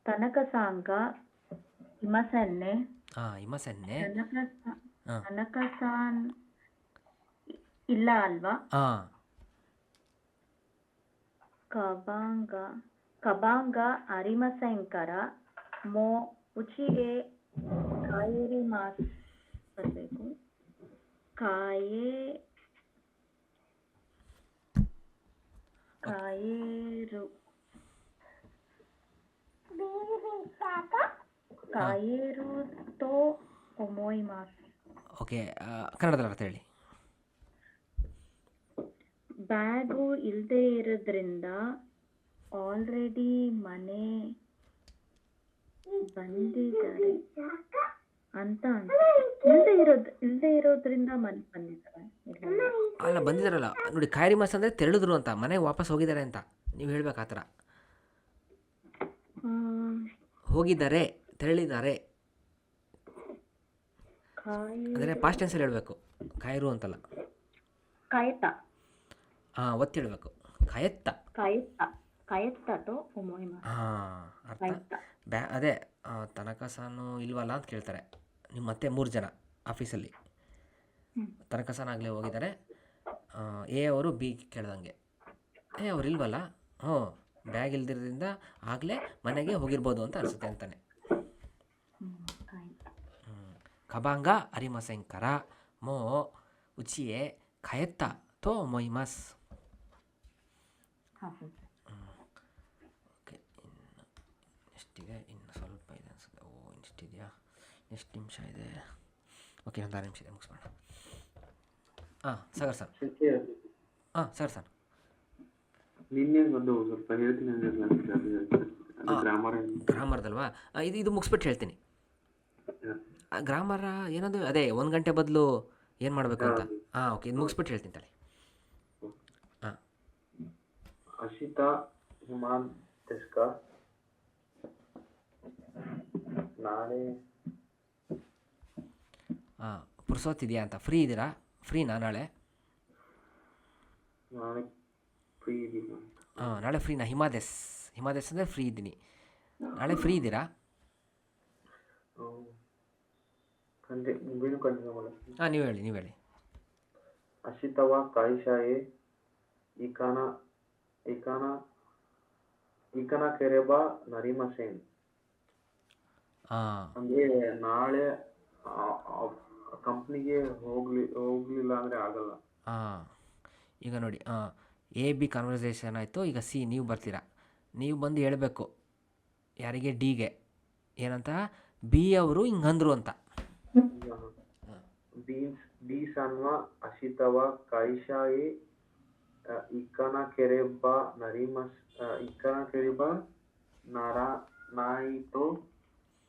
ತನಕಸಾಂಗ ಇಮಸನ್ನೆ. ಇಮಸನ್ನೆ. ತನಕಸಾನ್ ಇಲ್ಲ ಅಲ್ವಾ? ಕಬಾಂಗ ಅರಿಮಸಂಕರ ಮೋ ಉಚಿಗೆ ಕಾಯೇರಿ ಮಾಸ್ ಬರಬೇಕು. ಕಾಯೇರು ತೋ ಒಮೊಯ್ಮಾಸ್. ಓಕೆ, ಕನ್ನಡದಲ್ಲಿ ಅರ್ಥ ಹೇಳಿ. ಬ್ಯಾಗು ಇಲ್ಲದೆ ಇರೋದ್ರಿಂದ ಆಲ್ರೆಡಿ ಮನೆ ಬಂದಿದ್ದಾರೆ ಅಂತ ಅನ್ಸುತ್ತೆ. ಇಲ್ಲದೆ ಇರೋದ್ರಿಂದ ಮನೆ ಬಂದಿದ್ದಾರೆ. ಅಲ್ಲ, ಬಂದಿದ್ದಾರಲ್ಲ ನೋಡಿ, ಕಾಯರಿ ಮಾಸ್ ಅಂದರೆ ತೆರಳಿದ್ರು ಅಂತ, ಮನೆಗೆ ವಾಪಸ್ ಹೋಗಿದ್ದಾರೆ ಅಂತ ನೀವು ಹೇಳ್ಬೇಕು. ಆ ಥರ ಹೋಗಿದ್ದಾರೆ, ತೆರಳಿದ್ದಾರೆ ಅಂದರೆ ಪಾಸ್ಟ್ ಟೆನ್ಸಲ್ಲಿ ಹೇಳಬೇಕು, ಕಾಯರು ಅಂತಲ್ಲ. ಕಾಯತ್ತ. ಒತ್ತಿ ಹೇಳಬೇಕು, ಕಾಯತ್ತ. ಕಾಯತ್ತೋ ಒಮೊಯ್ಮಾಸ್. ಅರ್ಥ. ಅದೇ ತನಕಸಾನು ಇಲ್ವಲ್ಲ ಅಂತ ಕೇಳ್ತಾರೆ ನಿಮ್ಮ ಮತ್ತೆ 3 ಜನ ಆಫೀಸಲ್ಲಿ. ತನಕಸಾನ ಆಗಲೇ ಹೋಗಿದ್ದಾರೆ, ಅವರು ಬಿ ಕೇಳ್ದಂಗೆ ಅವ್ರು ಇಲ್ವಲ್ಲ, ಬ್ಯಾಗ್ ಇಲ್ದಿರೋದ್ರಿಂದ ಆಗಲೇ ಮನೆಗೆ ಹೋಗಿರ್ಬೋದು ಅಂತ ಅನಿಸುತ್ತೆ ಅಂತಾನೆ. ಕಬಾಂಗ ಅರಿಮಸಂಕರ ಮೋ ಉಚಿಯೆ ಖಯತ್ತ ತೋ ಮೊಯ್ಮಸ್. ಓಕೆ, ಎಷ್ಟಿದೆ? ಇನ್ನು ಸ್ವಲ್ಪ ಇದೆ ಅನ್ಸುತ್ತೆ. ಇಷ್ಟಿದೆಯಾ? ಎಷ್ಟು ನಿಮಿಷ ಇದೆ? ಓಕೆ, ಒಂದು 6 ನಿಮಿಷ ಇದೆ, ಮುಗಿಸ್ಬೋಣ. ಸಾಗರ್ ಸರ್. ಸರ್ ನಿನ್ನೆ ಒಂದು ಸ್ವಲ್ಪ ಹೇಳ್ತೀನಿ. ಗ್ರಾಮರ್ದಲ್ವಾ? ಇದು ಮುಗಿಸ್ಬಿಟ್ಟು ಹೇಳ್ತೀನಿ. ಗ್ರಾಮರ ಏನದು, ಅದೇ 1 ಗಂಟೆ ಬದಲು ಏನು ಮಾಡಬೇಕು ಅಂತ. ಓಕೆ, ಇದು ಮುಗಿಸ್ಬಿಟ್ಟು ಹೇಳ್ತೀನಿ ತಲೆ. ಅಶಿತಾ ಹುಮಾನ್ ಡೆಸ್ಕ. ನಾಳೆ ಪುರ್ಸೋತಿದೆಯಾ ಅಂತ. ಫ್ರೀ ಇದ್ದೀರಾ? ಫ್ರೀನಾ ನಾಳೆ? ಫ್ರೀ ಇದ್ದೀನಿ. ನಾಳೆ ಫ್ರೀನಾ? ಹಿಮಾದೇಶ್ ಅಂದರೆ ಫ್ರೀ ಇದ್ದೀನಿ. ನಾಳೆ ಫ್ರೀ ಇದ್ದೀರಾ? ನೀವು ಹೇಳಿ. ಅಶಿತವ ಕಾಯಿಶಾಯೆ ಈಕನ ಕೆರೆಬ ನರಿಮಸೇನ್. ಅಂದ್ರೆ ನಾಳೆ ಕಂಪ್ನಿಗೆ ಹೋಗ್ಲಿಲ್ಲ ಅಂದ್ರೆ ಆಗಲ್ಲ. ಈಗ ನೋಡಿ, AB ಕಾನ್ವರ್ಸೇಷನ್ ಆಯಿತು. ಈಗ C ನೀವು ಬರ್ತೀರಾ. ನೀವು ಬಂದು ಹೇಳಬೇಕು ಯಾರಿಗೆ? Dಗೆ ಏನಂತ? B ಅವರು ಹಿಂಗಂದ್ರು ಅಂತ. ಬೀನ್ಸ್ ಅನ್ವ ಅಶಿತವ ಕಾಯಿಶಾಯಿ ಇಕ್ಕನ ಕೆರೆಬ ನಾಯಿತೋ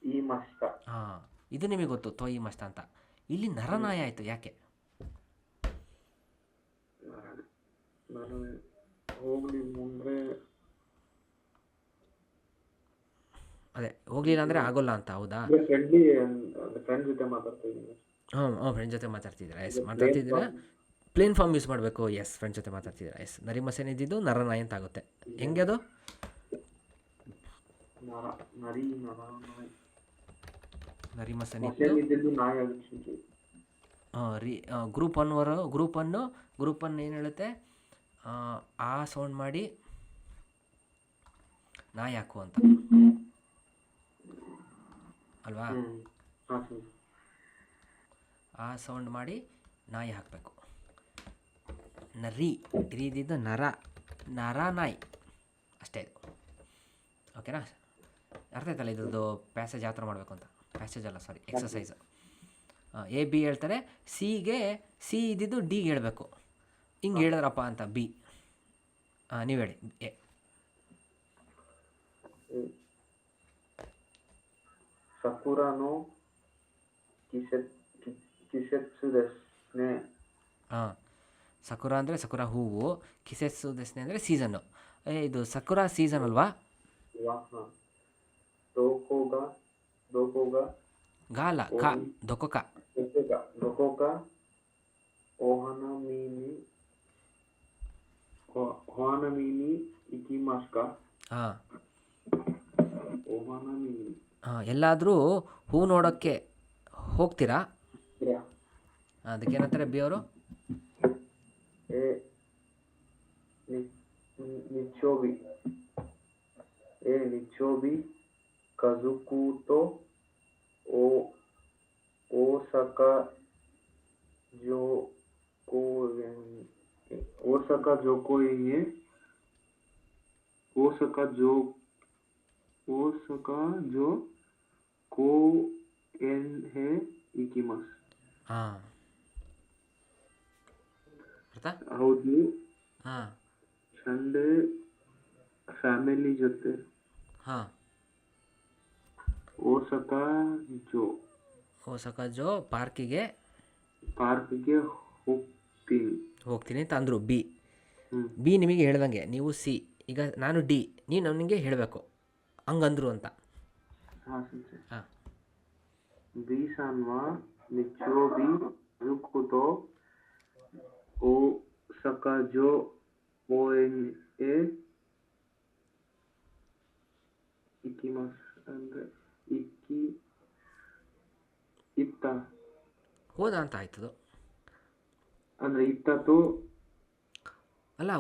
いました。ಹಾಂ, ಇದು ನಿಮಗೆ ಗೊತ್ತು ತೋ ಈ ಮಸ್ತ ಅಂತ. ಇಲ್ಲಿ ನರನಾಯ ಆಯಿತು ಯಾಕೆ? ನಾನು ಹೋಗ್ಲಿ ಮುಂದೆ ಅದೇ ಹೋಗಲಿಲ್ಲ ಅಂದರೆ ಆಗೋಲ್ಲ ಅಂತ. ಹೌದಾ? ಫ್ರೆಂಡ್ಲಿ ಫ್ರೆಂಡ್ ಜೊತೆ ಮಾತಾಡ್ತಾ ಇದ್ದೀನಿ. ಫ್ರೆಂಡ್ ಜೊತೆ ಮಾತಾಡ್ತಿದ್ದೀರಾ? ಎಸ್, ಮಾತಾಡ್ತಿದ್ದೀರಾ. ಪ್ಲೇನ್ ಫಾರ್ಮ್ ಯೂಸ್ ಮಾಡಬೇಕು. ಎಸ್, ಫ್ರೆಂಡ್ ಜೊತೆ ಮಾತಾಡ್ತಿದ್ದೀರಾ. ಎಸ್, ನರಿಮಸೇನೆ ಇದ್ದಿದ್ದು ನರನಾಯ ಅಂತ ಆಗುತ್ತೆ. ಹೆಂಗೆ ಅದು? ನರಿಮಸೇನೆ ಇದ್ದು ನಾಯಿ ಆಗುತ್ತೆ. ಗ್ರೂಪ್ ಒನ್ ಏನು ಹೇಳುತ್ತೆ? ಆ ಸೌಂಡ್ ಮಾಡಿ ನಾಯಿ ಹಾಕು ಅಂತ ಅಲ್ವಾ? ಆ ಸೌಂಡ್ ಮಾಡಿ ನಾಯಿ ಹಾಕಬೇಕು. ರೀದಿದ್ದು ನರ ನಾಯಿ ಅಷ್ಟೇ ಇದು. ಓಕೆನಾ? ಅರ್ಥ ಆಯ್ತಲ್ಲ ಇದ್ರದ್ದು ಪ್ಯಾಸೇಜ್ ಯಾವ ಥರ ಮಾಡಬೇಕು ಅಂತ? ಪ್ಯಾಸೇಜ್ ಅಲ್ಲ, ಸಾರಿ, ಎಕ್ಸಸೈಸ್. ಎ ಬಿ ಹೇಳ್ತಾರೆ, ಸಿ ಇದ್ದಿದ್ದು ಡಿಗೆ ಹೇಳಬೇಕು. ಹಿಂಗೆ ಹೇಳಿದ್ರಪ್ಪ ಅಂತ ಬಿ. ನೀವು ಹೇಳಿ ಎ. ಸಕುರಾನೋ ಕಿಸೆಟ್ಸು ದೆಸ್ನೆ. ಸಕುರಾ ಅಂದರೆ ಸಕುರಾ ಹೂವು, ಕಿಸೆಟ್ಸು ದೆಸ್ನೆ ಅಂದರೆ ಸೀಸನ್ನು. ಇದು ಸಕುರಾ ಸೀಸನ್ ಅಲ್ವಾ? ಗಾಲ ಕಾ ದೊಕೊಕ ಓಹಾನಮಿನಿ ಇಕಿಮಾಸ್ಕಾ. ಎಲ್ಲಾದರೂ ಹೂ ನೋಡೋಕ್ಕೆ ಹೋಗ್ತೀರಾ? ಅದಕ್ಕೇನಂತಾರೆ ಬಿ ಅವರು? ನಿಚ್ಚೋಬಿ ಕಜುಕುತೋ ಓಸಾಕಾ ಜೋ ಕೋಯೆನ್ಹೆ ಇಕಿಮಾಸ್. ಹೌದು, ಸಂಡೇ ಫ್ಯಾಮಿಲಿ ಜೊತೆ ಓಸಾಕಾ ಜೋ ಪಾರ್ಕಿಗೆ ಹೋಗ್ತೀನಿ ಅಂತ ಅಂದರು ಬಿ. ನಿಮಗೆ ಹೇಳ್ದಂಗೆ ನೀವು ಸಿ, ಈಗ ನಾನು ಡಿ, ನೀವು ನನಗೆ ಹೇಳಬೇಕು ಹಂಗಂದ್ರು ಅಂತ. ಬಿ ಸಾನ್ವಾ ನಿಚ್ಚೋಬಿ ಕಜುಕುತೋ ಓಸಾಕಾ ಜೋ ಕೋಯೆನ್ಹೆ ಇಕಿಮಾಸ್ ಅಂದರೆ ಇತ್ತ ಹೋದ ಅಂತ ಆಯ್ತದು. ಅಂದರೆ ಇತ್ತತ್ತು ಅಲ್ಲ,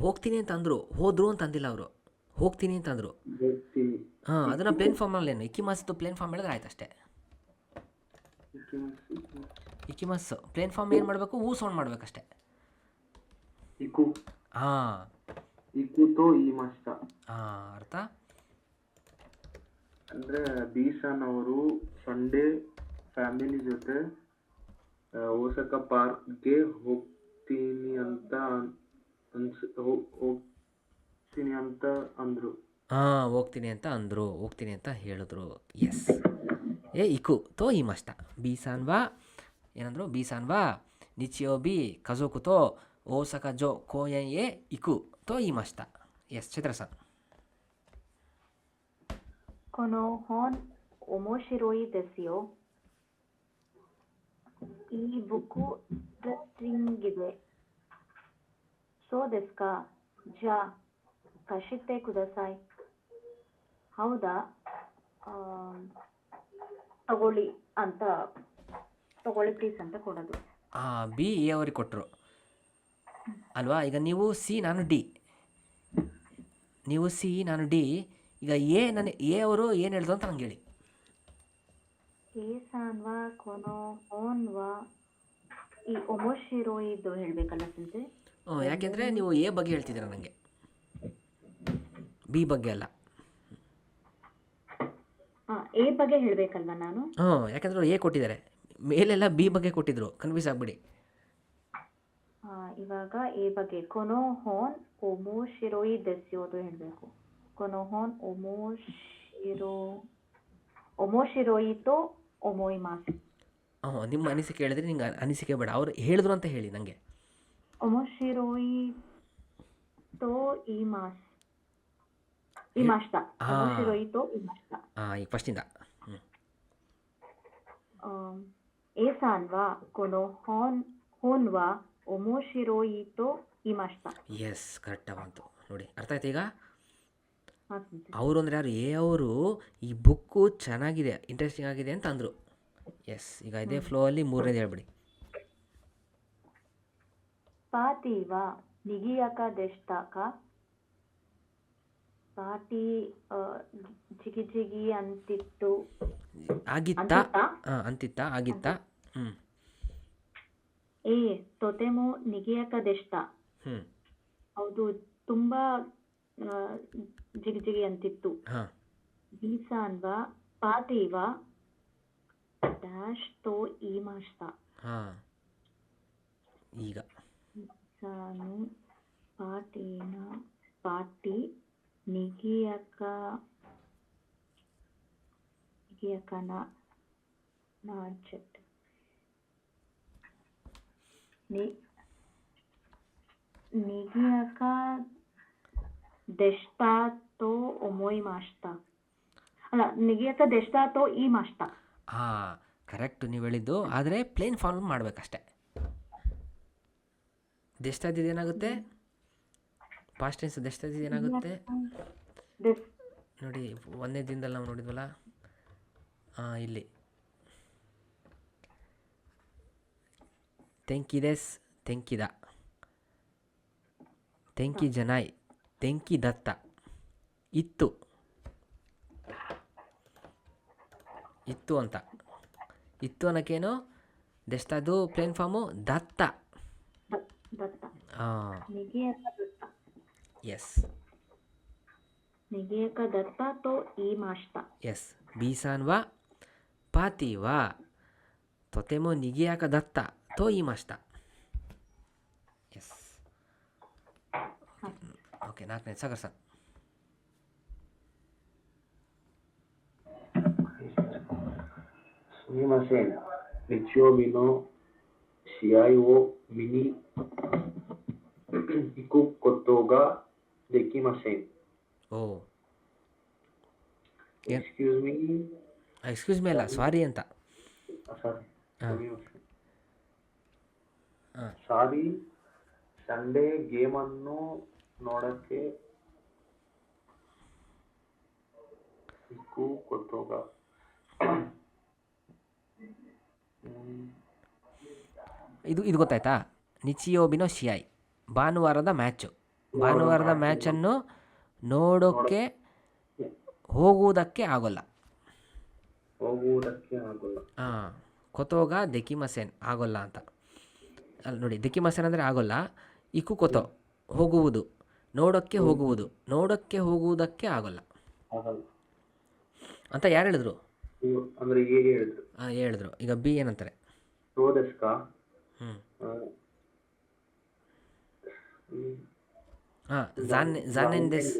ಹೋಗ್ತೀನಿ ಅಂತ ಅಂದರು, ಹೋದ್ರು ಅಂತ ಅಂದಿಲ್ಲ ಅವರು, ಹೋಗ್ತೀನಿ ಅಂತ ಅಂದರು. ಅದನ್ನು ಪ್ಲೇನ್ ಫಾರ್ಮಲ್ಲಿ ಏನು ಇಕಿಮಾಸ್ದು ಪ್ಲೇನ್ ಫಾರ್ಮ್ ಹೇಳಿದ್ರೆ ಆಯ್ತು ಅಷ್ಟೇ. ಇಕಿಮಾಸ್ ಪ್ಲೇನ್ ಫಾರ್ಮ್ ಏನು ಮಾಡಬೇಕು? ಹೂ ಸೌಂಡ್ ಮಾಡಬೇಕಷ್ಟೆ. ಅರ್ಥ? ಅಂದರೆ ಬೀಸನ್ ಅವರು ಸಂಡೇ ಫ್ಯಾಮಿಲಿ ಜೊತೆ ಓಸಾಕಾ ಪಾರ್ಕ್ಗೆ ಹೋಗ್ತೀನಿ ಅಂತ ಅಂದರು. ಹೋಗ್ತೀನಿ ಅಂತ ಹೇಳಿದ್ರು. ಎಸ್, ಇಕು ತೋ ಈ ಮಸ್ತ. ಬೀಸಾನ್ವಾ ಏನಂದ್ರು? ಬೀಸಾನ್ವಾ ನಿಚಿಯೋಬಿ ಕಜೋಕುತೋ ಓಸಾಕಾ ಜೋ ಕೋಯೆನ್ಹೆ ಇಕು ತೋ ಈ ಮಸ್ತ. ಎಸ್, ಚಿತ್ರಸನ್. ಕೊನೋ ಹೋನ್ ಒಮೋಶಿರೋಯಿ ದೆಸ್ಯೋ. ಈ ಬುಕ್ಕು ಇಂಟ್ರೆಸ್ಟಿಂಗ್ ಇದೆ. ಸೋ ದೆಸ್ಕಾ? ಜಾ ಕಶಿತೆ ಕುದಸಾಯ್. ಹೌದಾ, ತಗೊಳ್ಳಿ ಪ್ಲೀಸ್ ಅಂತ ಕೊಡೋದು. ಬಿ ಎ ಅವ್ರಿಗೆ ಕೊಟ್ಟರು ಅಲ್ವಾ? ಈಗ ನೀವು ಸಿ, ನಾನು ಡಿ. ಈಗ ಎ ಅವರು ಏನು ಹೇಳಿದ್ರು ಅಂತ ನಂಗೆ ಹೇಳಿ. ಏಸಾನ್ವಾ ಕೊನೋ ಹೋನ್ವಾ ಈ ಒಮೋಶಿರೋಯಿದ್ದು ಹೇಳಬೇಕಲ್ಲ ಸಂತೆ. ಯಾಕೆಂದರೆ ನೀವು ಎ ಬಗ್ಗೆ ಹೇಳ್ತಿದ್ದೀರ ನನಗೆ, ಬಿ ಬಗ್ಗೆ ಅಲ್ಲ. ಎ ಬಗ್ಗೆ ಹೇಳಬೇಕಲ್ವಾ ನಾನು? ಯಾಕೆಂದ್ರೆ ಎ ಕೊಟ್ಟಿದ್ದಾರೆ, ಮೇಲೆಲ್ಲ ಬಿ ಬಗ್ಗೆ ಕೊಟ್ಟಿದ್ರು, ಕನ್ಫ್ಯೂಸ್ ಆಗ್ಬಿಡಿ. ಇವಾಗ ಎ ಬಗ್ಗೆ ಕೊನೋ ಹೋನ್ ಒಮೋಶಿರೋಯಿ ದೆಸ್ಯೋದು ಹೇಳಬೇಕು. ಕೊನೋ ಹೋನ್ ಒಮೋಶಿರೋಯಿತೋ ಒಮೋಯಿಮಾಸ್. ನಿಮ್ಮ ಅನಿಸಿಕೆ ಹೇಳಿದ್ರೆ ನಿಂಗೆ ಅನಿಸಿಕೆ ಬೇಡ, ಅವ್ರು ಹೇಳಿದ್ರು ಅಂತ ಹೇಳಿ ನನಗೆ. ಒಮೋಶಿರೋಯಿತೋ ಇಮಾಸ್ ಇಮಾಸ್ತ. ಒಮೋಶಿರೋಯಿತೋ ಇಮಾಸ್ತ. ಈಗ ಫಸ್ಟಿಂದ. ಏಸಾನ್ ವಾ ಕೊನೋ ಹೋನ್ ವಾ ಒಮೋಶಿರೋಯಿತೋ ಇಮಾಸ್ತ. ಎಸ್, ಕರೆಕ್ಟಾಗಿ ಬಂತು ನೋಡಿ. ಅರ್ಥ ಆಯ್ತು ಈಗ? ಹಾಂ ಸೆನ್ಸೆ. ಅವರು ಅಂದರೆ ಯಾರು? ಅವರು ಈ ಬುಕ್ಕು ಚೆನ್ನಾಗಿದೆ, ಇಂಟ್ರೆಸ್ಟಿಂಗ್ ಆಗಿದೆ ಅಂತ ಅಂದರು. ಎಸ್, ಈಗ ಇದೇ ಫ್ಲೋ ಅಲ್ಲಿ ಮೂರನೇದು ಹೇಳ್ಬಿಡಿ. ಪಾತಿವ ನಿಗಿಯಕ ದೆಷ್ಟಾಕ. ಪಾಟಿ ಜಿಗಿ ಜಿಗಿ ಅಂತಿತ್ತು. ಆಗಿತ್ತಾ? ಅಂತಿತ್ತಾ? ಅಂತಿತ್ತಾ? ಆಗಿತ್ತಾ? ಏ ತೊತೆಮೋ ನಿಗಿಯಕ ದೆಷ್ಟ. ಹೌದು, ತುಂಬಾ ಜಿಗಿ ಜಿಗಿ ಅಂತಿತ್ತು. ಹಾಂ. ಬೀಸಾನ್ವಾ ಪಾತಿವ ಡ್ಯಾಶ್ ತೋ ಈ ಮಾಸ್ತ. ಹಾಂ, ಈಗ ಸಾನು ಪಾಟಿನ ಪಾಟಿ ನಿಗಿಯಕನ ನಾಜೆಟ್ ನಿಗಿಯಕ ದೆಷ್ಟಾತೋ ಒಮೋಯ್ ಮಾಸ್ತ. ಅಲ್ಲ, ನಿಗಿಯಕ ದೆಷ್ಟಾತೋ ಈ ಮಾಸ್ತ. ಹಾಂ, ಕರೆಕ್ಟು ನೀವು ಹೇಳಿದ್ದು. ಆದರೆ ಪ್ಲೇನ್ ಫಾರ್ಮ್ ಮಾಡಬೇಕಷ್ಟೆ. ದೆಷ್ಟಾದಿದ್ದು ಏನಾಗುತ್ತೆ? ಪಾಸ್ಟ್ ಟೆನ್ಸ್ ದೆಷ್ಟಾದಿದ್ದು ಏನಾಗುತ್ತೆ ನೋಡಿ. ಒಂದನೇ ದಿನದಲ್ಲಿ ನಾವು ನೋಡಿದ್ವಲ್ಲ, ಇಲ್ಲಿ ತೆಂಕಿದೆಸ್, ತೆಂಕಿದ, ತೆಂಕಿ ಜನಾಯ್, ತೆಂಕಿ ದತ್ತ, ಇತ್ತು, ಇತ್ತು ಅಂತ. ಇತ್ತು ಅನ್ನೋಕ್ಕೇನು? ದೆಷ್ಟಾದು ಪ್ಲೇನ್ ಫಾರ್ಮು ದತ್ತ. ಹಾಂ, ಎಸ್. ನಿಗಿಯಕ ದತ್ತ ತೋ ಈ ಮಾಸ್ತ. ಎಸ್. ಬೀಸಾನ್ವಾ ಪಾತಿವಾ ತೊತೆಮೋ ನಿಗಿಯಾಕ ದತ್ತ ತೋ ಈ ಮಾಸ್ತ. ಎಸ್. ಓಕೆ, ನಾಲ್ಕನೇ ಸಾಗರ್ ಸರ್. ಸುಮಿಮಾಸೇನ್ ನಿಚ್ಯೋಬಿನೋ ಶಿಯಾಯಿವೋ ಮಿನಿ ಇಕು ಕೊತ್ತೋಗ ದೆಕಿಮಾಸೇನ್. ಓ, ಎಕ್ಸ್ಕ್ಯೂಸ್ ಮೀ. ಎಕ್ಸ್ಕ್ಯೂಸ್ ಮೀ ಅಲ್ಲ, ಸಾರಿ ಅಂತ. ಸಾರಿ, ಸಂಡೇ ಗೇಮನ್ನು ನೋಡಕ್ಕೆ ಇಕು ಕೊತ್ತೋಗ. ಇದು ಗೊತ್ತಾಯ್ತಾ? ನಿಚಿಯೋಬಿನೋ ಶಿಯಾಯ್, ಭಾನುವಾರದ ಮ್ಯಾಚು. ಭಾನುವಾರದ ಮ್ಯಾಚನ್ನು ನೋಡೋಕ್ಕೆ ಹೋಗುವುದಕ್ಕೆ ಆಗೋಲ್ಲ. ಹಾಂ, ಕೊತೋಗ ದೆಕಿಮಸೇನ್ ಆಗೋಲ್ಲ ಅಂತ. ಅಲ್ಲಿ ನೋಡಿ, ದೆಕಿಮಸೇನ್ ಅಂದರೆ ಆಗೋಲ್ಲ. ಇಕು ಕೊತೋ ಹೋಗುವುದು, ನೋಡೋಕ್ಕೆ ಹೋಗುವುದು, ನೋಡೋಕ್ಕೆ ಹೋಗುವುದಕ್ಕೆ ಆಗೋಲ್ಲ ಅಂತ ಯಾರು ಹೇಳಿದ್ರು? ಹೇಳಿದ್ರು. ಈಗ ಬಿ ಏನಂತಾರೆ? ಹಾಂ, ಜಾನೆಂದೆಸ್.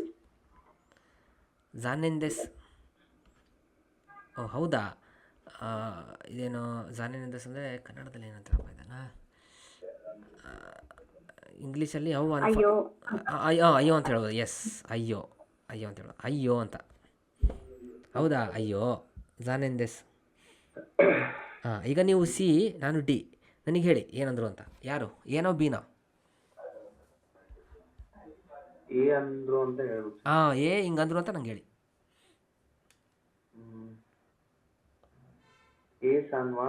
ಜಾನೆಂದೆಸ್. ಓ, ಹೌದಾ? ಇದೇನು ಜಾನೆಂದೆಸ್ ಅಂದರೆ ಕನ್ನಡದಲ್ಲಿ ಏನಂತಾರಪ್ಪ ಇದನ್ನು? ಇಂಗ್ಲೀಷಲ್ಲಿ ಅಯ್ಯೋ ಅಂತ ಹೇಳ್ಬೋದು. ಎಸ್, ಅಯ್ಯೋ ಅಂತ ಹೇಳೋದು. ಅಯ್ಯೋ ಅಂತ. ಹೌದಾ? ಅಯ್ಯೋ, ಜಾನೆಂದೆಸ್. ಹಾಂ, ಈಗ ನೀವು ಸಿ, ನಾನು ಡಿ. ನನಗೆ ಹೇಳಿ ಏನಂದ್ರು ಅಂತ. ಯಾರು, ಏನೋ ಬಿನೋ? ಹಾಂ, ಎ ಹಿಂಗಂದ್ರು ಅಂತ ನಂಗೆ ಹೇಳಿ. ಏಸನ್ವಾ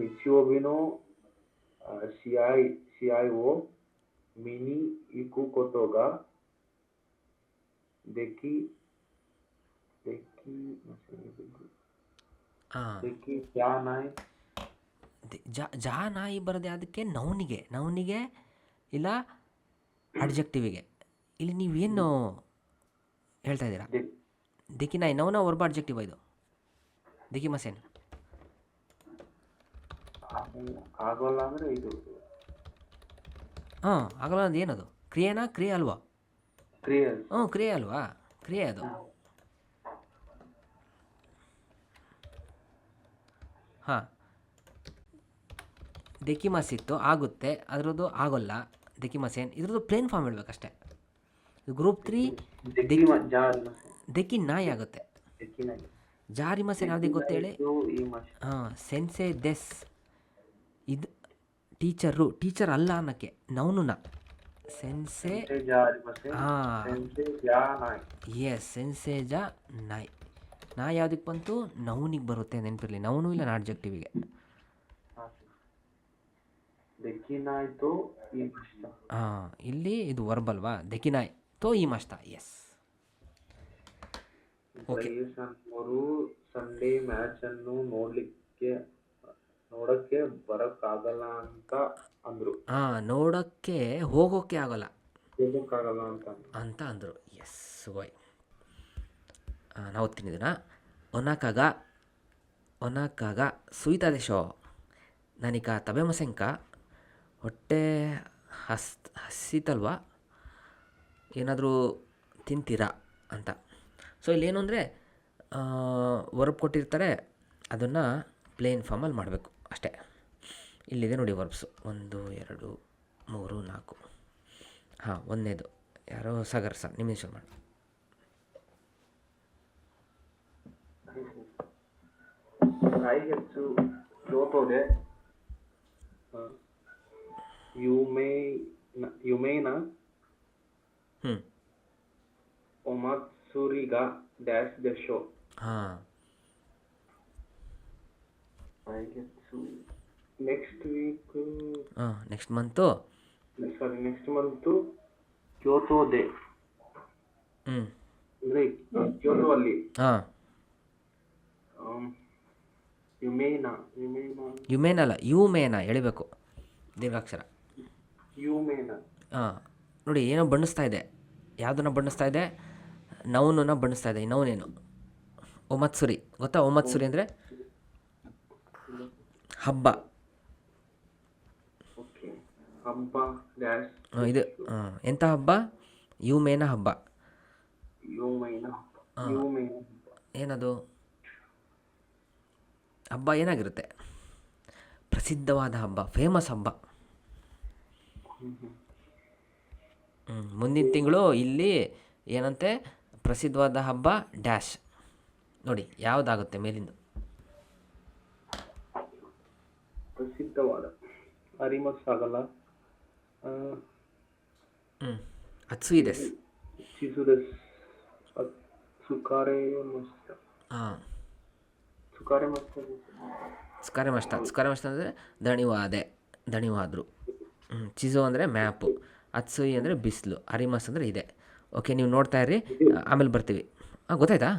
ನಿಚಿಯೋಬಿನೋ ಶಿಯಾಯಿವೋ ಮಿನಿ ಇಕು ಕೊತೋಗ ದೆಕಿ ಜಾ ನಾಯಿ ಬರೋದು ಅದಕ್ಕೆ ನೌನಿಗೆ ಇಲ್ಲ ಅಡ್ಜೆಕ್ಟಿವಿಗೆ. ಇಲ್ಲಿ ನೀವೇನು ಹೇಳ್ತಾ ಇದ್ದೀರಾ? ದಿಕ್ಕಿ ನಾಯಿ ನೌನ ಒರ್ಬ ಅಡ್ಜೆಕ್ಟಿವ್ ಇದು. ದಿಕ್ಕಿ ಮಸೇನ್ ಆಗೋಲ್ಲ ಅಂದರೆ ಇದು. ಹಾಂ, ಆಗೋಲ್ಲ ಅಂದ್ರೆ ಏನದು? ಕ್ರಿಯೆನಾ? ಕ್ರಿಯೆ ಅಲ್ವಾ? ಕ್ರಿಯೆ. ಹ್ಞೂ, ಕ್ರಿಯೆ ಅಲ್ವಾ? ಕ್ರಿಯೆ ಅದು. ಹಾಂ, ಡೆಕಿಮಸ್ ಇತ್ತು, ಆಗುತ್ತೆ, ಅದರದ್ದು ಆಗೋಲ್ಲ. ಡೆಕಿಮಸೇನ್ ಇದ್ರದ್ದು ಪ್ಲೇನ್ ಫಾರ್ಮ್ ಹೇಳ್ಬೇಕಷ್ಟೆ. ಗ್ರೂಪ್ 3 ಡೆಕಿ ನಾಯಿ ಆಗುತ್ತೆ. ಜಾರಿಮಸೇನ್ ಯಾವುದೇ ಗೊತ್ತೇಳಿ? ಹಾಂ, ಸೆನ್ಸೆ ದೆಸ್, ಇದು ಟೀಚರ್ ಅಲ್ಲ ಅನ್ನೋಕ್ಕೆ ನೌನುನ ಸೆನ್ಸೆ. ಹಾಂ, ಎಸ್, ಸೆನ್ಸೇಜ ನಾಯಿ. ನಾಯಿ ಯಾವುದಕ್ಕೆ ಬಂತು? ನೌನಿಗೆ ಬರುತ್ತೆ, ನೆನಪಿರಲಿ. ನೌನು ಇಲ್ಲ ಆಡ್ಜೆಕ್ಟಿವಿಗೆ. ಹಾಂ, ಇಲ್ಲಿ ಇದು ವರ್ಬ್ ಅಲ್ವಾ? ದೆಕಿನಾಯ್ ತೋ ಈ ಮಸ್ತ. Yes, okay. ಅವರು ಸಂಡೇ ಮ್ಯಾಚ್ ಅನ್ನು ನೋಡಕ್ಕೆ ಬರಕ್ಕಾಗಲ್ಲ ಅಂತ ಅಂದ್ರು. ಹಾಂ, ನೋಡೋಕ್ಕೆ ಹೋಗೋಕ್ಕೆ ಆಗಲ್ಲ ಅಂತ ಅಂದರು. ಎಸ್, ಸುಗೋಯ್. ನಾವು ಓದ್ತೀನಿ ಇದನ್ನು. ಒನಕಾಗ ಸುಯ್ತಾದೆ ಶೋ ನನಕ ತಬೆಮಸೆಂಕ, ಹೊಟ್ಟೆ ಹಸಿತಲ್ವಾ, ಏನಾದರೂ ತಿಂತೀರಾ ಅಂತ. ಸೊ ಇಲ್ಲೇನು ಅಂದರೆ ವರ್ಬ್ ಕೊಟ್ಟಿರ್ತಾರೆ, ಅದನ್ನು ಪ್ಲೇನ್ ಫಾರ್ಮಲ್ಲಿ ಮಾಡಬೇಕು ಅಷ್ಟೇ. ಇಲ್ಲಿದೆ ನೋಡಿ ವರ್ಬ್ಸು, 1 2 3 4. ಹಾಂ, ಒಂದನೇದು ಯಾರೋ ಸಾಗರ್ ಸರ್, ನಿಮ್ಮ ಇನ್ಶೂರ್ ಮಾಡಿ. ರಾಯಿಗೆಚ್ಚು ಕ್ಯೋತೋದೆ ಯುಮೇನ ಒಮಾತ್ಸುರಿಗ ಡ್ಯಾಶ್ ದ ಶೋ. ಹಾಂ, ರಾಯಿಗೆಚ್ಚು ನೆಕ್ಸ್ಟ್ ವೀಕ್, ಹಾಂ, ನೆಕ್ಸ್ಟ್ ಮಂತು ಕ್ಯೋತೋದೆ ಅಂದರೆ ಕ್ಯೋತೋ ಅಲ್ಲಿ. ಹಾಂ, ಯುಮೇನ ಅಲ್ಲ, ಯುಮೇನ ಎಳಿಬೇಕು, ದೀರ್ಘಾಕ್ಷರ. ಹಾಂ, ನೋಡಿ ಏನೋ ಬಣ್ಣಿಸ್ತಾ ಇದೆ. ಯಾವುದನ್ನು ಬಣ್ಣಿಸ್ತಾ ಇದೆ? ನೌನನ್ನು ಬಣ್ಣಿಸ್ತಾ ಇದೆ. ನೌನೇನು? ಒಮತ್ಸುರಿ. ಗೊತ್ತಾ ಒಮತ್ಸುರಿ ಅಂದರೆ? ಹಬ್ಬ. ಇದು ಎಂಥ ಹಬ್ಬ? ಯುಮೇನ ಹಬ್ಬ. ಏನದು ಹಬ್ಬ? ಏನಾಗಿರುತ್ತೆ? ಪ್ರಸಿದ್ಧವಾದ ಹಬ್ಬ, ಫೇಮಸ್ ಹಬ್ಬ. ಮುಂದಿನ ತಿಂಗಳು ಇಲ್ಲಿ ಏನಂತೆ? ಪ್ರಸಿದ್ಧವಾದ ಹಬ್ಬ ಡ್ಯಾಶ್. ನೋಡಿ ಯಾವುದಾಗುತ್ತೆ ಮೇಲಿಂದು? ಪ್ರಸಿದ್ಧವಾದ ಅರಿಮಸ್ ಆಗಲ್ಲ. ಅತ್ಸುಯಿದೆಸ್. ಹಾಂ, ಸ್ಕಾರೆ ಮಸ್ತ ಅಂದರೆ ದಣಿವಾದರು. ಚಿಜೋ ಅಂದರೆ ಮ್ಯಾಪು, ಅತ್ಸುಯಿ ಅಂದರೆ ಬಿಸಿಲು, ಅರಿಮಸ್ ಅಂದರೆ ಇದೆ. ಓಕೆ, ನೀವು ನೋಡ್ತಾ ಇರ್ರಿ, ಆಮೇಲೆ ಬರ್ತೀವಿ. ಹಾಂ, ಗೊತ್ತಾಯ್ತಾ?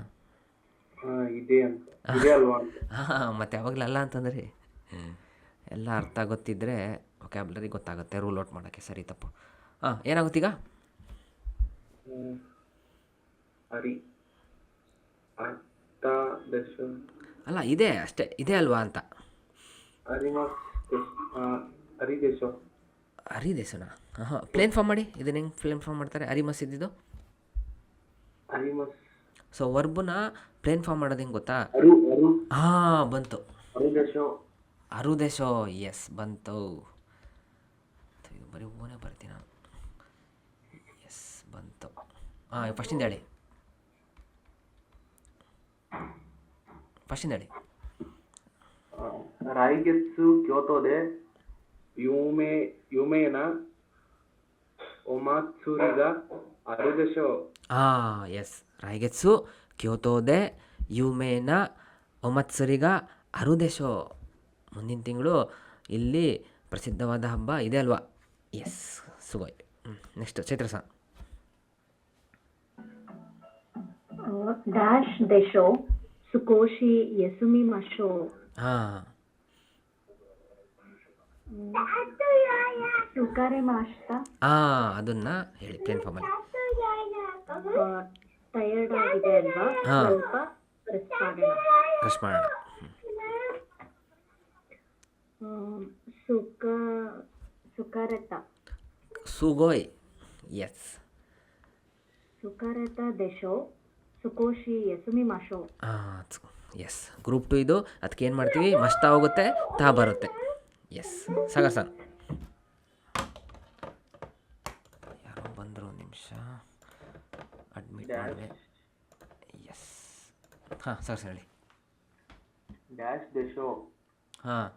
ಹಾಂ, ಮತ್ತು ಯಾವಾಗಲೂ ಅಲ್ಲ ಅಂತಂದ್ರಿ. ಎಲ್ಲ ಅರ್ಥ ಗೊತ್ತಿದ್ದರೆ ವೊಕ್ಯಾಬ್ಯುಲರಿ ಗೊತ್ತಾಗುತ್ತೆ ರೂಲ್ ಔಟ್ ಮಾಡೋಕ್ಕೆ, ಸರಿ ತಪ್ಪು. ಹಾಂ, ಏನಾಗುತ್ತೀಗ? ಅಲ್ಲ, ಇದೆ ಅಷ್ಟೇ, ಇದೆ ಅಲ್ವಾ ಅಂತ. ಅರಿದೇಶನ. ಹಾಂ, ಪ್ಲೇನ್ ಫಾರ್ಮ್ ಮಾಡಿ. ಇದನ್ನ ಹೆಂಗೆ ಪ್ಲೇನ್ ಫಾರ್ಮ್ ಮಾಡ್ತಾರೆ? ಅರಿಮಸ್ ಇದ್ದಿದ್ದು. ಸೊ ವರ್ಬನ್ನ ಪ್ಲೇನ್ ಫಾರ್ಮ್ ಮಾಡೋದು ಹೆಂಗೆ ಗೊತ್ತಾ? ಹಾಂ, ಬಂತು. ಅರುದೇಶೋ. ಎಸ್, ಬಂತು. ಬರೀ ಓನೇ ಬರ್ತೀನಿ ನಾನು. ಎಸ್, ಬಂತು. ಹಾಂ, ಫಸ್ಟಿಂದ ಹೇಳಿ. ರಾಯಿಗೆಚ್ಚು ಕ್ಯೋತೋದೆ ಯುಮೇನ ಒಮಾತ್ಸುರಿಗ ಅರುದೇಶೋ. ಹಾಂ, ಎಸ್, ರಾಯಿಗೆತ್ಸು ಕ್ಯೋತೋದೆ ಯುಮೇನ ಒಮತ್ಸುರಿಗ ಅರುದೇಶೋ. ಮುಂದಿನ ತಿಂಗಳು ಇಲ್ಲಿ ಪ್ರಸಿದ್ಧವಾದ ಹಬ್ಬ ಇದೆ ಅಲ್ವಾ? ಎಸ್, ಸುಗೋಯ್. Next Chaitra sir. ಡ್ಯಾಶ್ ದೇಶೋ ಸುಕೋಶಿ ಯಸುಮಿ ಮಶೋ. ಹಾಂ, ಸುಕಾರೆ ಮಾಸ್ತ. ಹಾಂ, ಅದನ್ನು ಹೇಳಿ ಪ್ಲೇನ್ ಫಾರ್ಮಲ್ಲಿ. ಟಯರ್ಡ್ ಆಗಿದೆ ಅಲ್ವಾ? ಸ್ವಲ್ಪ ರೆಸ್ಟ್ ಮಾಡೋಣ. ಸುಕಾರತ. ಸುಗೋಯ್. ಎಸ್, ಸುಕಾರತ ದೇಶೋ ಸುಕೋಶಿ ಯಸುಮಿ ಮಶೋ. ಹಾಂ, ಎಸ್ ಗ್ರೂಪ್ 2 ಇದು. ಅದಕ್ಕೆ ಏನು ಮಾಡ್ತೀವಿ, ಮಸ್ತಾ ಹೋಗುತ್ತೆ, ತಾ ಬರುತ್ತೆ. ಎಸ್ ಸಾಗರ್ ಸರ್ ಯಾರೋ ಬಂದರು, ಒಂದು ನಿಮಿಷ ಅಡ್ಮಿಟ್ ಮಾಡಿದೆ. ಎಸ್ ಹಾಂ ಸಾಗರ್ ಸರ್ ಹೇಳಿ. ಡ್ಯಾಶ್ ದೇಶೋ ಹಾಂ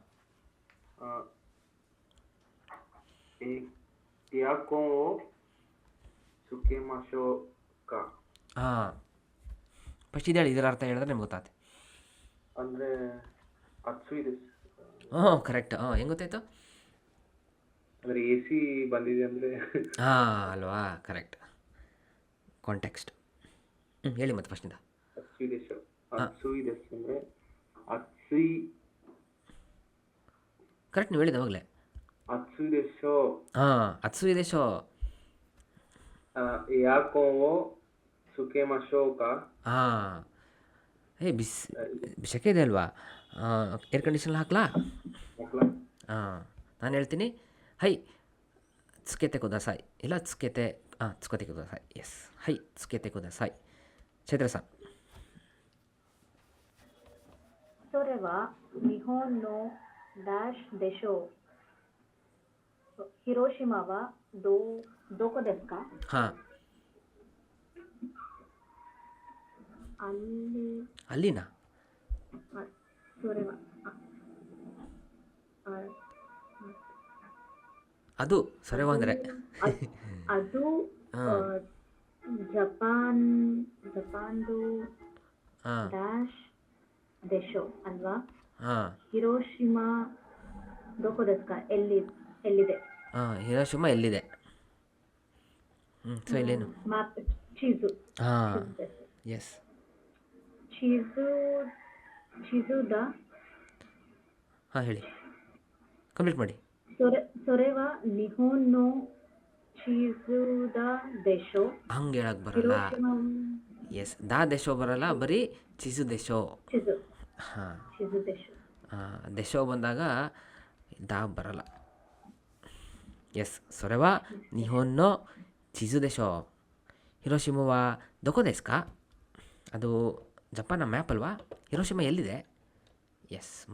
ಯಾಕೋ ಸುಖೆ ಮಾಶೋ ಕಾ ಹಾಂ ಫಸ್ಟ್ ಇದು ಹೇಳಿ, ಇದರ ಅರ್ಥ ಹೇಳಿದ್ರೆ ನಿಮ್ಗೆ ಗೊತ್ತಾಗುತ್ತೆ. ಅಂದರೆ ಅಚ್ಚು ಇದೆ. ಹ್ಞೂ ಕರೆಕ್ಟ್. ಹಾಂ ಹೆಂಗೆ ಗೊತ್ತಾಯ್ತು? ಅಂದರೆ ಎ ಸಿ ಬಂದಿದೆ ಅಂದರೆ ಹಾಂ ಅಲ್ವಾ, ಕರೆಕ್ಟ್ ಕಾಂಟೆಕ್ಸ್ಟ್. ಹೇಳಿ ಮತ್ತೆ ಫಸ್ಟಿಂದ. ಅಚ್ಚು ದೇಶೋ ಅಚ್ಚು ಇದೆ ಅಂದರೆ ಅಚ್ಚು ಕರೆಕ್ಟ್ ನೀವು ಹೇಳಿದ ಅವಾಗಲೇ. ಅಚ್ಚು ದೇಶೋ ಹಾಂ ಅತ್ಸು ಇದೆ ಶೋ. ಯಾಕೋ ಸುಖೆ ಮಾಶೋ ಕಾ ಹಾಂ ಸೆಕೆ ಇದೆ ಅಲ್ವಾ, ಏರ್ ಕಂಡೀಷನ್ ಹಾಕ್ಲಾ? ಮಕ್ಕಳ ಹಾಂ ನಾನು ಹೇಳ್ತೀನಿ. ಹೈ tsukete kudasai ಇಲ್ಲ tsukete tsukete kudasai. ಎಸ್ ಹೈ tsukete kudasai. ಚೈತ್ರ ಸರ್. ಸೊರೆವ ನಿಹೋನ್ ನೋ ಡ್ಯಾಶ್ ದೇಶೋ ಹಿರೋಶಿಮಾವ ದೋಕೋ desu ka? ಹಾಂ ಅಲ್ಲಿ ಅಲ್ಲಿನಾ? ಸೊರೆವ ಅದು ಸೊರೆವ ಅಂದರೆ ಅದು ಜಪಾನ್ದು ಹಾಂ ಡ್ಯಾಶ್ ದೇಶೋ ಅಲ್ವಾ? ಹಾಂ ಹಿರೋಶಿಮಾ ದೋಕೋ desu ka? ಎಲ್ಲಿದೆ? ಹಾಂ ಹಿರೋಶಿಮಾ ಎಲ್ಲಿದೆ? ಸೊ ಇಲ್ಲೇನು? Map cheese. ಹಾಂ ಎಸ್ ಚೀಸುದ ಹಾಂ ಹೇಳಿ, ಕಂಪ್ಲೀಟ್ ಮಾಡಿ. ಸೊರೆವ ನಿಹೋನ್ ನೋ ಚೀಸುದ ದೇಶೋ. ಹಂಗೆ ಹೇಳಕ್ಕೆ ಬರಲ್ಲ. ಎಸ್ ದಾ ದೇಶೋ ಬರಲ್ಲ, ಬರೀ ಚಿಸು ದೇಶೋ. ಚೀಸು ಹಾಂ ಚೀಸು ದೇಶೋ. ದೇಶೋ ಬಂದಾಗ ದಾ ಬರಲ್ಲ. ಎಸ್ ಸೊರೆವ ನಿಹೋನ್ನೋ ಚಿಸು ದೇಶೋ ಹಿರೋಶಿಮಾ ದೊಕೋ desu ka? ಅದು ಜಪಾನ್ನ ಮ್ಯಾಪ್ ಅಲ್ವಾ? ಹಿರೋಶಿಮಾ ಎಲ್ಲಿದೆ? ಎಸ್